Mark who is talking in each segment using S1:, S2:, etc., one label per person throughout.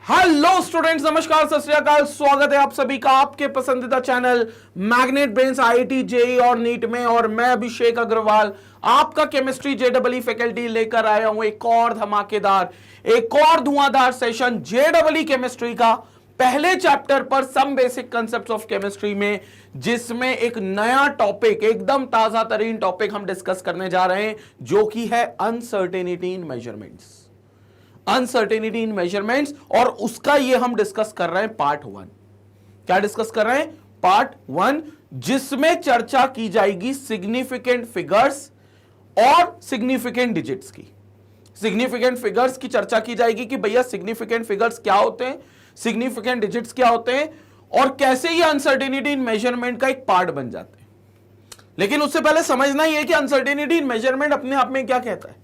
S1: Hello students, नमस्कार, सत श्री अकाल। स्वागत है आप सभी का आपके पसंदीदा channel Magnet Brains IIT JEE और नीट में। और मैं अभिषेक अग्रवाल आपका केमिस्ट्री जेडबलई फैकल्टी लेकर आया हूं एक और धमाकेदार, एक और धुआंधार सेशन जेडबलई केमिस्ट्री का पहले चैप्टर पर some basic concepts of chemistry में, जिसमें एक नया टॉपिक, एकदम ताजा तरीन टॉपिक हम डिस्कस करने जा रहे हैं, जो कि है अनसर्टेनिटी इन मेजरमेंट्स। अनसर्टेनिटी इन मेजरमेंट्स, और उसका ये हम डिस्कस कर रहे हैं पार्ट 1। क्या डिस्कस कर रहे हैं? पार्ट 1, जिसमें चर्चा की जाएगी सिग्निफिकेंट फिगर्स और सिग्निफिकेंट डिजिट्स की। सिग्निफिकेंट फिगर्स की चर्चा की जाएगी कि भैया सिग्निफिकेंट फिगर्स क्या होते हैं, सिग्निफिकेंट डिजिट्स क्या होते हैं, और कैसे ये अनसर्टेनिटी इन मेजरमेंट का एक पार्ट बन जाते हैं। लेकिन उससे पहले समझना ही है कि अनसर्टेनिटी इन मेजरमेंट अपने आप में क्या कहता है।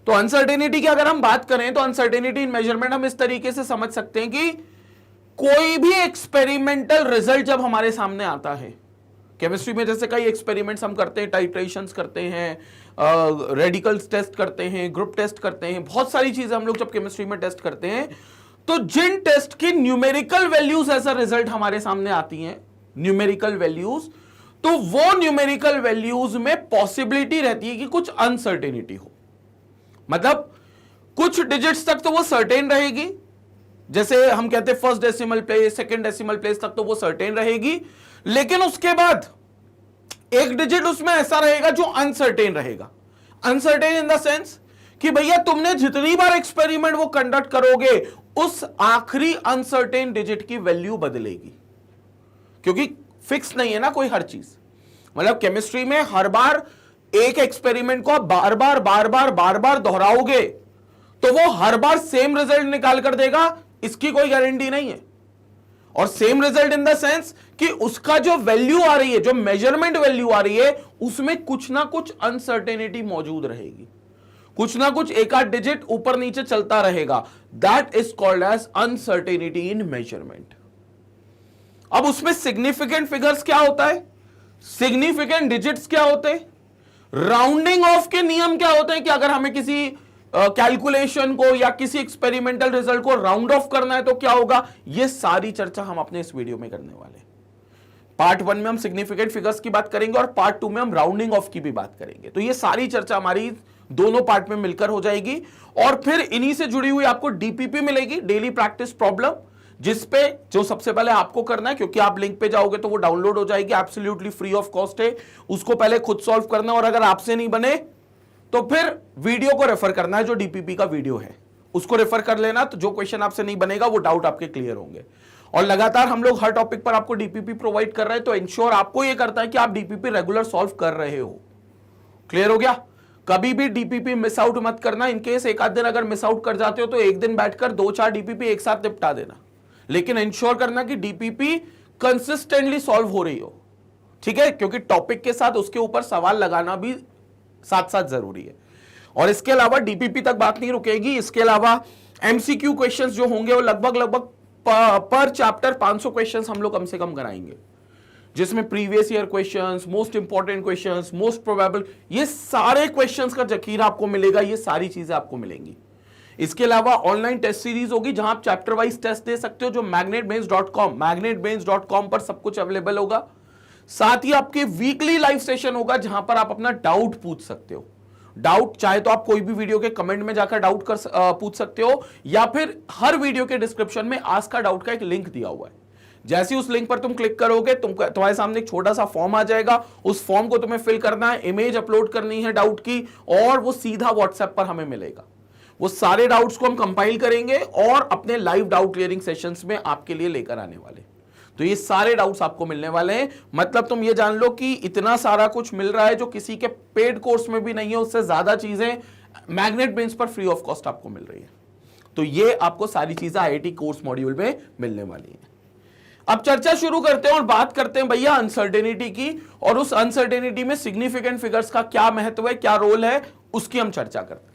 S1: तो अनसर्टेनिटी की अगर हम बात करें तो अनसर्टेनिटी इन मेजरमेंट हम इस तरीके से समझ सकते हैं कि कोई भी एक्सपेरिमेंटल रिजल्ट जब हमारे सामने आता है, केमिस्ट्री में जैसे कई एक्सपेरिमेंट्स हम करते हैं, टाइट्रेशंस करते हैं, रेडिकल्स टेस्ट करते हैं, ग्रुप टेस्ट करते हैं, बहुत सारी चीजें हम लोग जब केमिस्ट्री में टेस्ट करते हैं, तो जिन टेस्ट की numerical values as a result हमारे सामने आती हैं, न्यूमेरिकल वैल्यूज, तो वो न्यूमेरिकल वैल्यूज में पॉसिबिलिटी रहती है कि कुछ अनसर्टेनिटी हो। मतलब कुछ डिजिट्स तक तो वो सर्टेन रहेगी, जैसे हम कहते हैं first decimal place, second decimal place तक तो वो सर्टेन रहेगी, लेकिन उसके बाद एक डिजिट उसमें ऐसा रहेगा जो अनसर्टेन रहेगा। अनसर्टेन इन द सेंस कि भैया तुमने जितनी बार एक्सपेरिमेंट वो कंडक्ट करोगे, उस आखिरी अनसर्टेन डिजिट की वैल्यू बदलेगी, क्योंकि फिक्स नहीं है ना कोई हर चीज। मतलब केमिस्ट्री में हर बार एक एक्सपेरिमेंट को आप बार बार दोहराओगे तो वो हर बार सेम रिजल्ट निकाल कर देगा, इसकी कोई गारंटी नहीं है। और same result in the sense कि उसका जो वैल्यू आ रही है, जो मेजरमेंट वैल्यू आ रही है, उसमें कुछ ना कुछ अनसर्टेनिटी मौजूद रहेगी, कुछ ना कुछ एक आध डिजिट ऊपर नीचे चलता रहेगा। That is called as uncertainty in measurement. अब उसमें सिग्निफिकेंट फिगर्स क्या होता है, सिग्निफिकेंट डिजिट्स क्या होते हैं, राउंडिंग ऑफ के नियम क्या होते हैं कि अगर हमें किसी कैलकुलेशन को या किसी एक्सपेरिमेंटल रिजल्ट को राउंड ऑफ करना है तो क्या होगा, ये सारी चर्चा हम अपने इस वीडियो में करने वाले हैं। पार्ट 1 में हम सिग्निफिकेंट फिगर्स की बात करेंगे और पार्ट 2 में हम राउंडिंग ऑफ की भी बात करेंगे। तो ये सारी चर्चा हमारी दोनों पार्ट में मिलकर हो जाएगी, और फिर इन्हीं से जुड़ी हुई आपको डीपीपी मिलेगी, डेली प्रैक्टिस प्रॉब्लम, जिसपे जो सबसे पहले आपको करना है, क्योंकि आप लिंक पे जाओगे तो वो डाउनलोड हो जाएगी, एब्सोल्युटली फ्री ऑफ कॉस्ट है, उसको पहले खुद सॉल्व करना, और अगर आपसे नहीं बने तो फिर वीडियो को रेफर करना है, जो डीपीपी का वीडियो है उसको रेफर कर लेना। तो जो क्वेश्चन आपसे नहीं बनेगा वो डाउट आपके क्लियर होंगे। और लगातार हम लोग हर टॉपिक पर आपको डीपीपी प्रोवाइड कर रहे हैं, तो इंश्योर आपको ये करता है कि आप डीपीपी रेगुलर सॉल्व कर रहे हो। क्लियर हो गया? कभी भी डीपीपी मिस आउट मत करना। इनकेस एक आध दिन अगर मिस आउट कर जाते हो तो एक दिन बैठकर 2-4 डीपीपी एक साथ निपटा देना, लेकिन इंश्योर करना कि डीपीपी कंसिस्टेंटली सॉल्व हो रही हो। ठीक है? क्योंकि टॉपिक के साथ उसके ऊपर सवाल लगाना भी साथ साथ जरूरी है। और इसके अलावा डीपीपी तक बात नहीं रुकेगी, इसके अलावा एमसीक्यू क्वेश्चंस जो होंगे वो लगभग पर चैप्टर 500 क्वेश्चंस हम लोग कम से कम कराएंगे, जिसमें previous year questions, most important questions, most probable, ये सारे क्वेश्चंस का जखीरा आपको मिलेगा, ये सारी चीजें आपको मिलेंगी। इसके अलावा ऑनलाइन टेस्ट सीरीज होगी जहां आप चैप्टर वाइज टेस्ट दे सकते हो, जो magnetbrains.com पर सब कुछ अवेलेबल होगा। साथ ही आपके वीकली लाइव सेशन होगा जहां पर आप अपना डाउट पूछ सकते हो। डाउट चाहे तो आप कोई भी वीडियो के कमेंट में जाकर डाउट पूछ सकते हो, या फिर हर वीडियो के डिस्क्रिप्शन में आस्क का डाउट का एक लिंक दिया हुआ है। जैसे ही उस लिंक पर तुम क्लिक करोगे, तुम्हारे सामने एक छोटा सा फॉर्म आ जाएगा, उस फॉर्म को तुम्हें फिल करना है, इमेज अपलोड करनी है डाउट की, और वो सीधा व्हाट्सएप पर हमें मिलेगा। वो सारे डाउट्स को हम कंपाइल करेंगे और अपने लाइव डाउट क्लियरिंग सेशंस में आपके लिए लेकर आने वाले। तो ये सारे डाउट्स आपको मिलने वाले हैं। मतलब तुम ये जान लो कि इतना सारा कुछ मिल रहा है जो किसी के पेड कोर्स में भी नहीं है, उससे ज्यादा चीजें मैग्नेट ब्रेन्स पर फ्री ऑफ कॉस्ट आपको मिल रही है। तो ये आपको सारी चीजें आईआईटी कोर्स मॉड्यूल में मिलने वाली है। अब चर्चा शुरू करते हैं और बात करते हैं भैया अनसर्टेनिटी की, और उस अनसर्टेनिटी में सिग्निफिकेंट फिगर्स का क्या महत्व है, क्या रोल है, उसकी हम चर्चा करते हैं।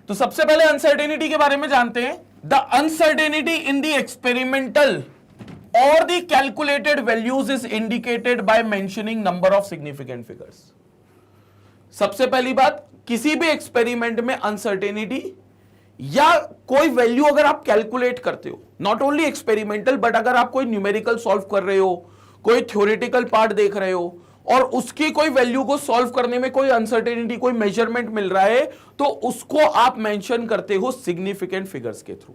S1: तो सबसे पहले अनसर्टेनिटी के बारे में जानते हैं। The uncertainty in the experimental और the calculated values is indicated by mentioning number of significant figures. सबसे पहली बात, किसी भी एक्सपेरिमेंट में अनसर्टेनिटी या कोई वैल्यू अगर आप कैलकुलेट करते हो, नॉट ओनली एक्सपेरिमेंटल बट अगर आप कोई न्यूमेरिकल सॉल्व कर रहे हो, कोई थ्योरेटिकल पार्ट देख रहे हो और उसकी कोई वैल्यू को सॉल्व करने में कोई अनसर्टेनिटी, कोई मेजरमेंट मिल रहा है, तो उसको आप मेंशन करते हो सिग्निफिकेंट फिगर्स के थ्रू।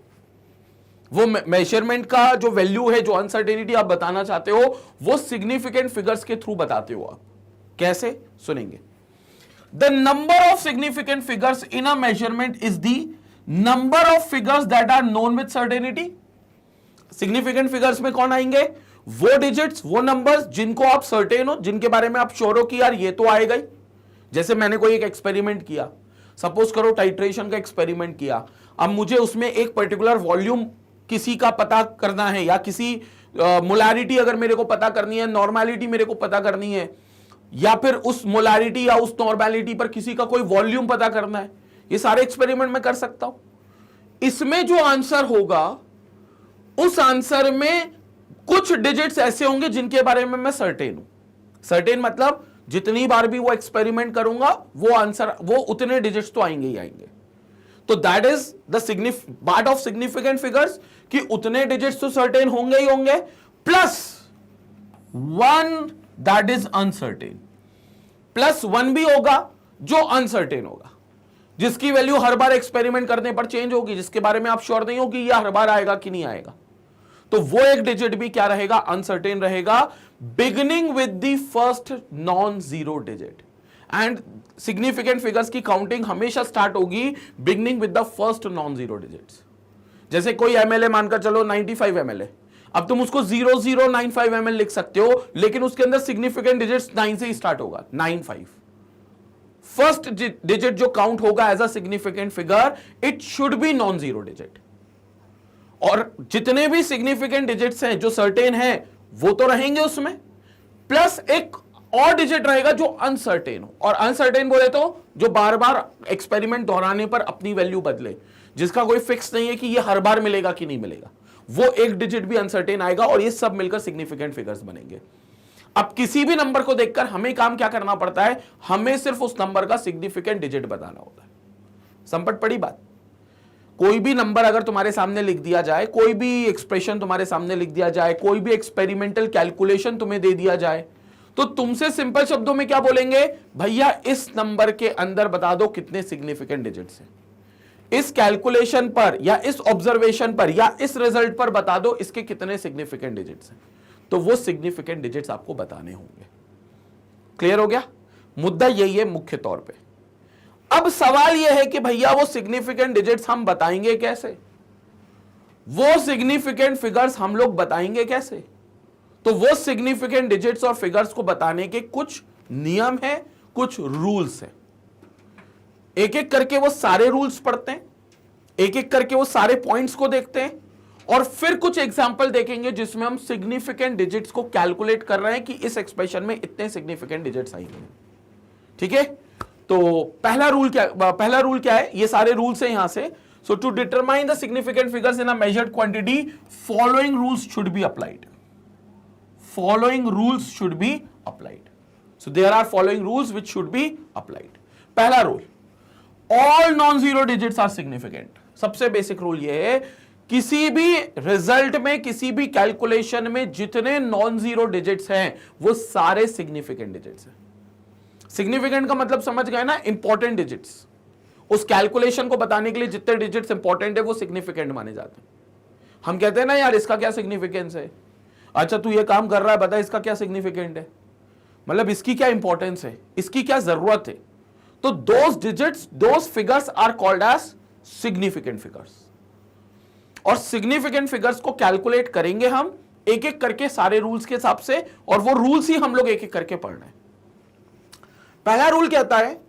S1: वो मेजरमेंट का जो वैल्यू है, जो अनसर्टेनिटी आप बताना चाहते हो, वो सिग्निफिकेंट फिगर्स के थ्रू बताते हो आप। कैसे, सुनेंगे। The number of significant figures in a measurement is the number of figures that are known with certainty. Significant figures में कौन आएंगे? वो डिजिट्स, वो नंबर्स जिनको आप सर्टेन हो, जिनके बारे में आप श्योर हो कि यार ये तो आएगा ही। जैसे मैंने कोई एक एक्सपेरिमेंट किया, सपोज करो टाइट्रेशन का एक्सपेरिमेंट किया, अब मुझे उसमें एक पर्टिकुलर वॉल्यूम किसी का पता करना है, या किसी मोलारिटी अगर मेरे को पता करनी है, नॉर्मेलिटी मेरे को पता करनी है, या फिर उस मोलारिटी या उस नॉर्मेलिटी पर किसी का कोई वॉल्यूम पता करना है, ये सारे एक्सपेरिमेंट मैं कर सकता हूं। इसमें जो आंसर होगा, उस आंसर में कुछ डिजिट्स ऐसे होंगे जिनके बारे में मैं सर्टेन हूं। सर्टेन मतलब जितनी बार भी वो एक्सपेरिमेंट करूंगा, वो आंसर, वो उतने डिजिट्स तो आएंगे ही आएंगे। तो that is the part of significant figures कि उतने डिजिट्स तो सर्टेन होंगे ही होंगे, plus one that is uncertain, plus one भी होगा जो अनसर्टेन होगा, जिसकी वैल्यू हर बार एक्सपेरिमेंट करने पर चेंज होगी, जिसके बारे में आप श्योर नहीं हो कि यह हर बार आएगा कि नहीं आएगा। तो वो एक डिजिट भी क्या रहेगा? अनसर्टेन रहेगा, beginning with the first non zero digit. And significant figures की काउंटिंग हमेशा स्टार्ट होगी beginning with the first non zero digits. जैसे कोई एमएलए मानकर चलो 95 एमएलए, अब तुम उसको 0095 ml लिख सकते हो, लेकिन उसके अंदर सिग्निफिकेंट डिजिट्स 9 से ही स्टार्ट होगा, 95। फर्स्ट डिजिट जो काउंट होगा as a significant figure, it should be non zero digit. और जितने भी सिग्निफिकेंट डिजिट्स हैं जो सर्टेन हैं, वो तो रहेंगे उसमें, प्लस एक और डिजिट रहेगा जो अनसर्टेन हो। और अनसर्टेन बोले तो जो बार बार एक्सपेरिमेंट दोहराने पर अपनी वैल्यू बदले, जिसका कोई फिक्स नहीं है कि ये हर बार मिलेगा कि नहीं मिलेगा, वो एक डिजिट भी अनसर्टेन आएगा, और ये सब मिलकर सिग्निफिकेंट फिगर्स बनेंगे। अब किसी भी नंबर को देखकर हमें काम क्या करना पड़ता है? हमें सिर्फ उस नंबर का सिग्निफिकेंट डिजिट बताना होता है। संपट पड़ी बात। कोई भी नंबर अगर तुम्हारे सामने लिख दिया जाए, कोई भी एक्सप्रेशन तुम्हारे सामने लिख दिया जाए, कोई भी एक्सपेरिमेंटल कैलकुलेशन तुम्हें दे दिया जाए, तो तुमसे सिंपल शब्दों में क्या बोलेंगे? भैया इस नंबर के अंदर बता दो कितने सिग्निफिकेंट डिजिट्स हैं। इस कैलकुलेशन पर या इस ऑब्जर्वेशन पर या इस रिजल्ट पर बता दो इसके कितने सिग्निफिकेंट डिजिट्स हैं। तो वो सिग्निफिकेंट डिजिट्स आपको बताने होंगे। क्लियर हो गया? मुद्दा यही है मुख्य तौर पे। अब सवाल यह है कि भैया वो सिग्निफिकेंट डिजिट्स हम बताएंगे कैसे? वो सिग्निफिकेंट फिगर्स हम लोग बताएंगे कैसे? तो वो सिग्निफिकेंट डिजिट्स और फिगर्स को बताने के कुछ नियम है, कुछ रूल्स हैं। एक एक करके वो सारे रूल्स पढ़ते हैं, एक एक करके वो सारे पॉइंट्स को देखते हैं, और फिर कुछ एग्जांपल देखेंगे जिसमें हम सिग्निफिकेंट डिजिट्स को कैलकुलेट कर रहे हैं कि इस एक्सप्रेशन में इतने सिग्निफिकेंट डिजिट्स आएंगे। ठीक है? तो पहला रूल क्या है? ये सारे रूल्स हैं यहां से। So to determine the significant figures in a measured quantity, following rules should be applied. Following rules should be applied. So there are following rules which should be applied. पहला rule, all non-zero digits are significant. सबसे basic rule ये है, किसी भी result में, किसी भी calculation में जितने नॉन जीरो डिजिट्स हैं वो सारे सिग्निफिकेंट डिजिट्स हैं। सिग्निफिकेंट का मतलब समझ गए ना? Important digits. उस कैलकुलेशन को बताने के लिए जितने डिजिट्स इंपॉर्टेंट है वो सिग्निफिकेंट माने जाते हैं। हम कहते हैं ना यार इसका क्या सिग्निफिकेंस है, अच्छा तू ये काम कर रहा है, बता इसका क्या सिग्निफिकेंट है, मतलब इसकी क्या इंपॉर्टेंस है, इसकी क्या जरूरत है। तो those digits, those figures are called as significant figures. और सिग्निफिकेंट फिगर्स को कैलकुलेट करेंगे हम एक एक करके सारे रूल्स के हिसाब से, और वो रूल्स ही हम लोग एक एक करके पढ़ रहे हैं। पहला रूल कहता है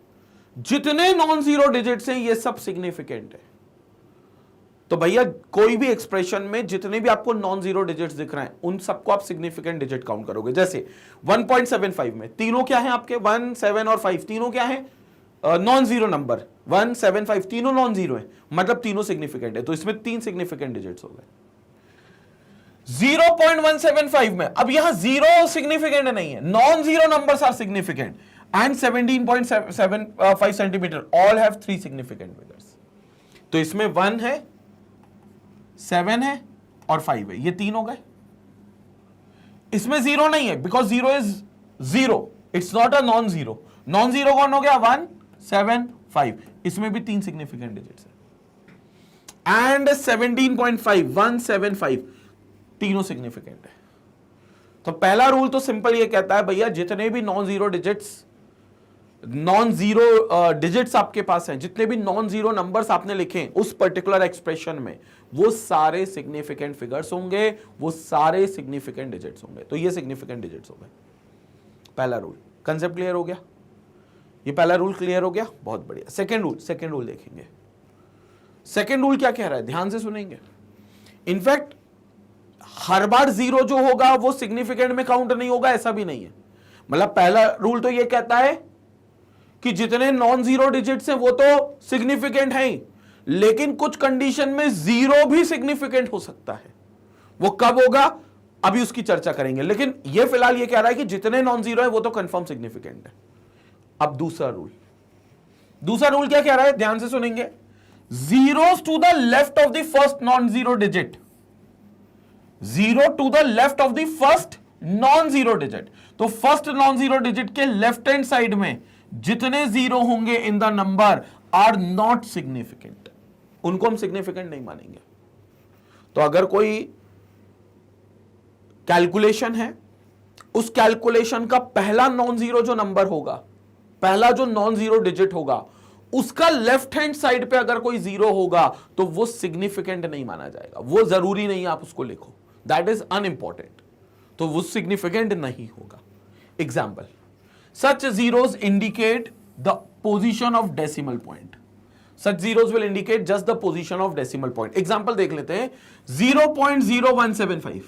S1: जितने नॉन जीरो डिजिट्स हैं ये सब सिग्निफिकेंट है। तो भैया कोई भी एक्सप्रेशन में जितने भी आपको नॉन जीरो डिजिट्स दिख रहे हैं उन सबको आप सिग्निफिकेंट डिजिट काउंट करोगे। जैसे 1.75 में तीनों क्या है आपके? 1, 7 और 5 तीनों क्या है? Non zero number. 1, 7, 5 तीनों नॉन जीरो है, मतलब तीनों सिग्निफिकेंट है। तो इसमें 3 सिग्निफिकेंट डिजिट्स हो गए। 0.175 में अब यहां जीरो सिग्निफिकेंट नहीं है, non zero numbers are significant, and 17.75 centimetre all have 3 significant figures. तो इसमें 1 है, 7 है और 5 है, ये 3 हो गए। इसमें 0 नहीं है, because 0 is 0, it's not a non zero. Non zero कौन हो गया? 1, 7, 5। इसमें भी 3 सिग्निफिकेंट डिजिट्स है। एंड 17.5, 175 तीनों सिग्निफिकेंट है। तो पहला रूल तो सिंपल ये कहता है भैया, जितने भी नॉन जीरो डिजिट्स आपके पास हैं, जितने भी नॉन जीरो नंबर्स आपने लिखे उस पर्टिकुलर एक्सप्रेशन में, वो सारे सिग्निफिकेंट फिगर्स होंगे, वो सारे सिग्निफिकेंट डिजिट्स होंगे। तो ये सिग्निफिकेंट डिजिट्स हो गए। पहला रूल, कंसेप्ट क्लियर हो गया? ये पहला रूल क्लियर हो गया, बहुत बढ़िया। सेकेंड रूल देखेंगे। सेकेंड रूल क्या कह रहा है, ध्यान से सुनेंगे। इनफैक्ट हर बार 0 जो होगा वो सिग्निफिकेंट में काउंट नहीं होगा, ऐसा भी नहीं है। मतलब पहला रूल तो ये कहता है कि जितने नॉन जीरो डिजिट्स हैं वो तो सिग्निफिकेंट हैं ही, लेकिन कुछ कंडीशन में 0 भी सिग्निफिकेंट हो सकता है। वो कब होगा अभी उसकी चर्चा करेंगे, लेकिन ये फिलहाल ये कह रहा है कि जितने नॉन जीरो है वो तो कंफर्म सिग्निफिकेंट है। अब दूसरा रूल क्या कह रहा है, ध्यान से सुनेंगे। Zeros to the left of the first non zero digit, 0 to the left of the first non zero digit. तो फर्स्ट नॉन जीरो डिजिट के लेफ्ट हैंड साइड में जितने 0 होंगे in the number are not significant, उनको हम significant नहीं मानेंगे। तो अगर कोई कैलकुलेशन है, उस कैलकुलेशन का पहला नॉन जीरो जो नंबर होगा, पहला जो नॉन जीरो डिजिट होगा, उसका लेफ्ट हैंड साइड पे अगर कोई 0 होगा तो वो सिग्निफिकेंट नहीं माना जाएगा। वो जरूरी नहीं आप उसको लिखो, दैट इज अनइंपॉर्टेंट, तो वो सिग्निफिकेंट नहीं होगा। Example, such zeros indicate the position of decimal point. Such zeros will indicate just the position of decimal point. Example देख लेते हैं, 0.0175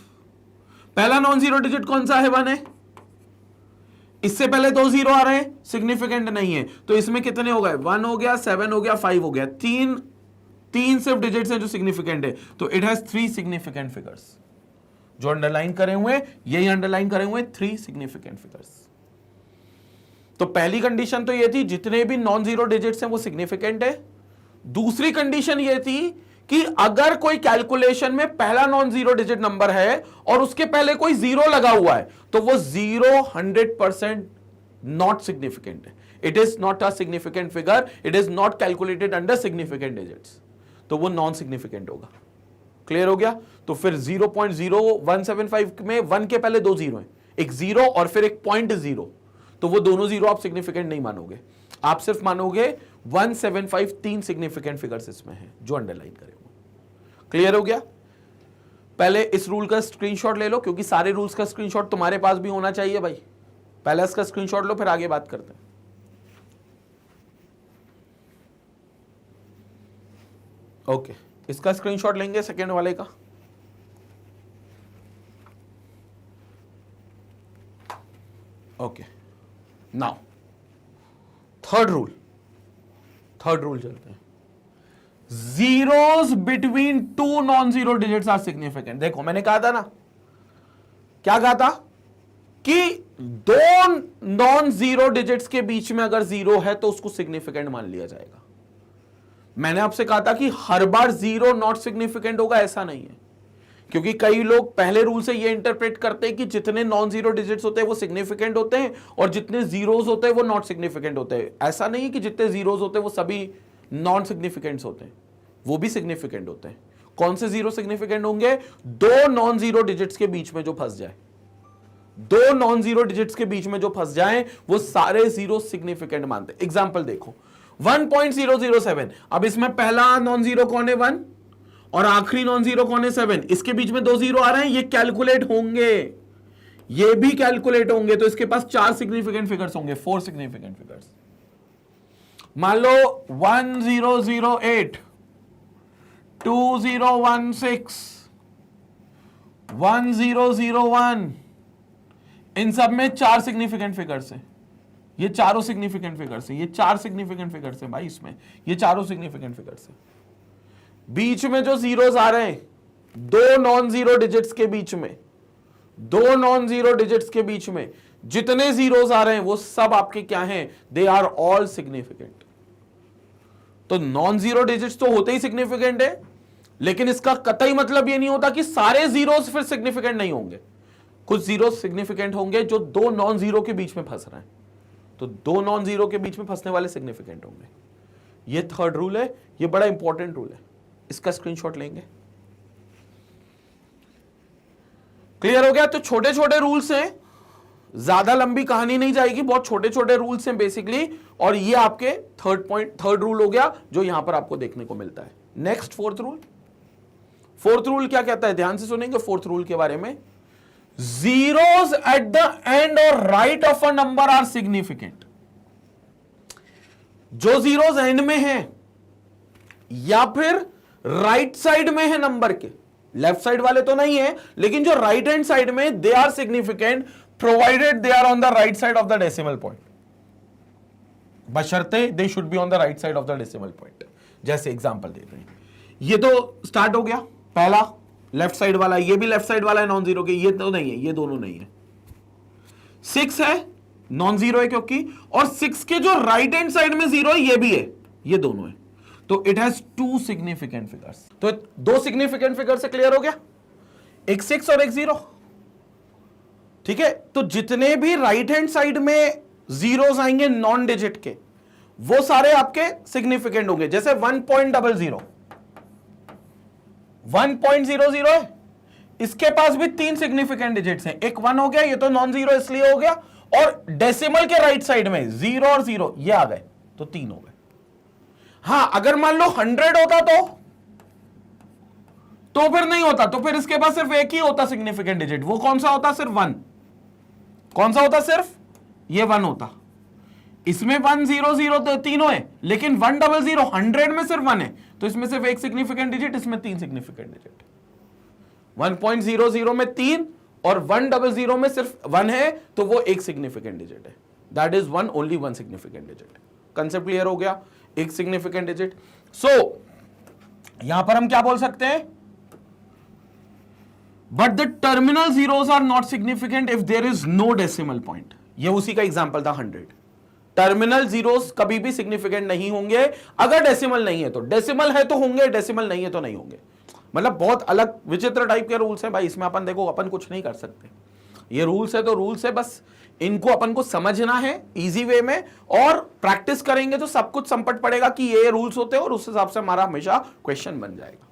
S1: पहला नॉन जीरो डिजिट कौन सा है? 1 है। इससे पहले 2 0 आ रहे हैं, सिग्निफिकेंट नहीं है। तो इसमें कितने हो गए? 1 हो गया, 7 हो गया, 5 हो गया। तीन सिर्फ डिजिट्स हैं जो सिग्निफिकेंट है। तो इट हैज 3 सिग्निफिकेंट फिगर्स। जो अंडरलाइन करे हुए, यही अंडरलाइन करे हुए 3 सिग्निफिकेंट फिगर्स। तो पहली कंडीशन तो ये थी जितने भी नॉन जीरो डिजिट्स हैं वो सिग्निफिकेंट है। दूसरी कंडीशन ये थी कि अगर कोई कैलकुलेशन में पहला नॉन जीरो डिजिट नंबर है और उसके पहले कोई 0 लगा हुआ है तो वो 0 100% नॉट सिग्निफिकेंट है। It is not a significant figure, it is not calculated under significant digits, तो वो नॉन सिग्निफिकेंट होगा। क्लियर हो गया? तो फिर 0.0175 में 1 के पहले 2 0 हैं, एक 0 और फिर एक 0.0, तो वो दोनों 0 आप सिग्निफिकेंट नहीं मानोगे, आप सिर्फ मानोगे 175। 3 सिग्निफिकेंट फिगर्स इसमें हैं जो अंडरलाइन करे हुए। क्लियर हो गया? पहले इस रूल का स्क्रीनशॉट ले लो, क्योंकि सारे रूल्स का स्क्रीनशॉट तुम्हारे पास भी होना चाहिए भाई। पहले इसका स्क्रीनशॉट लो, फिर आगे बात करते हैं। ओके, इसका स्क्रीनशॉट लेंगे सेकेंड वाले का। ओके, नाउ थर्ड रूल चलते हैं। Zeros between 2 non zero digits are significant. देखो मैंने कहा था ना, क्या कहा था कि 2 नॉन जीरो डिजिट्स के बीच में अगर 0 है तो उसको सिग्निफिकेंट मान लिया जाएगा। मैंने आपसे कहा था कि हर बार 0 नॉट सिग्निफिकेंट होगा, ऐसा नहीं है, क्योंकि कई लोग पहले रूल से ये इंटरप्रेट करते हैं कि जितने नॉन जीरो डिजिट्स होते हैं वो सिग्निफिकेंट होते हैं और जितने जीरोस होते हैं वो नॉट सिग्निफिकेंट होते हैं। ऐसा नहीं है कि जितने जीरोस होते हैं वो सभी नॉन सिग्निफिकेंट्स होते हैं, वो भी सिग्निफिकेंट होते हैं। कौन से 0 सिग्निफिकेंट होंगे? 2 नॉन जीरो डिजिट्स के बीच में जो फंस जाए, 2 नॉन जीरो डिजिट्स के बीच में जो फंस जाए वो सारे 0 सिग्निफिकेंट मानते हैं। एग्जाम्पल देखो, 1.007। अब इसमें पहला नॉन जीरो कौन है? 1, और आखिरी नॉन जीरो कौन है? 7। इसके बीच में 2 0 आ रहे हैं, ये कैलकुलेट होंगे, ये भी कैलकुलेट होंगे, तो इसके पास 4 सिग्निफिकेंट फिगर्स होंगे, 4 सिग्निफिकेंट फिगर्स। मान लो 1008, 2016, 1001, इन सब में 4 सिग्निफिकेंट फिगर्स हैं। ये चारों सिग्निफिकेंट फिगर्स हैं, ये 4 सिग्निफिकेंट फिगर्स हैं भाई इसमें, ये चारों सिग्निफिकेंट फिगर्स हैं। बीच में जो जीरोस आ रहे हैं, 2 नॉन जीरो डिजिट्स के बीच में, 2 नॉन जीरो डिजिट्स के बीच में जितने जीरोस आ रहे हैं वो सब आपके क्या हैं? They are all significant. तो नॉन जीरो डिजिट्स तो होते ही सिग्निफिकेंट है, लेकिन इसका कतई मतलब ये नहीं होता कि सारे जीरोस फिर सिग्निफिकेंट नहीं होंगे। कुछ जीरो सिग्निफिकेंट होंगे जो दो नॉन जीरो के बीच में फंस रहे हैं, तो दो नॉन जीरो के बीच में फंसने वाले सिग्निफिकेंट होंगे। ये थर्ड रूल है, ये बड़ा इंपॉर्टेंट रूल है, इसका स्क्रीनशॉट लेंगे। क्लियर हो गया? तो छोटे छोटे रूल्स हैं, ज्यादा लंबी कहानी नहीं जाएगी, बहुत छोटे छोटे रूल्स हैं बेसिकली, और ये आपके थर्ड रूल हो गया जो यहां पर आपको देखने को मिलता है। Next fourth rule. Fourth rule क्या कहता है, ध्यान से सुनेंगे फोर्थ रूल के बारे में। जीरोस एट द एंड और right of a number are significant. जो जीरोस एंड में है या फिर राइट साइड में है नंबर के, लेफ्ट साइड वाले तो नहीं है, लेकिन जो राइट हैंड साइड में, they are significant provided they are on the right side of the decimal point, बशर्ते they should be on the right side of the decimal point. जैसे एग्जांपल दे रहे हैं, ये तो स्टार्ट हो गया पहला लेफ्ट साइड वाला, ये भी लेफ्ट साइड वाला है नॉन जीरो के, ये तो नहीं है, ये दोनों नहीं है। 6 है, नॉन जीरो है क्योंकि, और 6 के जो राइट हैंड साइड में जीरो है ये भी है, ये दोनों है, तो इट हैज 2 सिग्निफिकेंट फिगर्स। तो 2 सिग्निफिकेंट फिगर से क्लियर हो गया, एक 6 और एक 0। ठीक है, तो जितने भी राइट हैंड साइड में जीरोस आएंगे नॉन डिजिट के, वो सारे आपके सिग्निफिकेंट होंगे। जैसे 1.00 1.00 है, इसके पास भी 3 सिग्निफिकेंट डिजिट्स हैं, एक 1 हो गया, ये तो नॉन जीरो इसलिए हो गया, और डेसिमल के राइट साइड में 0 और 0 ये आ गए, तो 3 हो गए। हां, अगर मान लो 100 होता तो फिर नहीं होता, तो फिर इसके पास सिर्फ एक ही होता सिग्निफिकेंट डिजिट, वो कौन सा होता? सिर्फ 1। कौन सा होता? सिर्फ ये 1 होता। इसमें 100 तो तीनों है, लेकिन 100 100 में सिर्फ 1 है, तो इसमें सिर्फ एक सिग्निफिकेंट डिजिट, इसमें 3 सिग्निफिकेंट डिजिट। 1.00 में 3 और 100 में सिर्फ 1 है, तो वो एक सिग्निफिकेंट डिजिट है। That is one, only one significant digit. Concept clear हो गया? एक सिग्निफिकेंट डिजिट। सो यहां पर हम क्या बोल सकते हैं? But the terminal zeros are not significant if there is no decimal point. ये उसी का एग्जांपल था 100। टर्मिनल जीरोस कभी भी सिग्निफिकेंट नहीं होंगे अगर डेसिमल नहीं है, तो डेसिमल है तो होंगे, डेसिमल नहीं है तो नहीं होंगे। मतलब बहुत अलग विचित्र टाइप के रूल्स हैं भाई, इसमें अपन देखो अपन कुछ नहीं कर सकते। ये रूल्स है तो रूल्स है, बस इनको अपन को समझना है इजी वे में, और प्रैक्टिस करेंगे तो सब कुछ संपट पड़ेगा कि ये रूल्स होते हैं, और उस हिसाब से हमारा हमेशा क्वेश्चन बन जाएगा।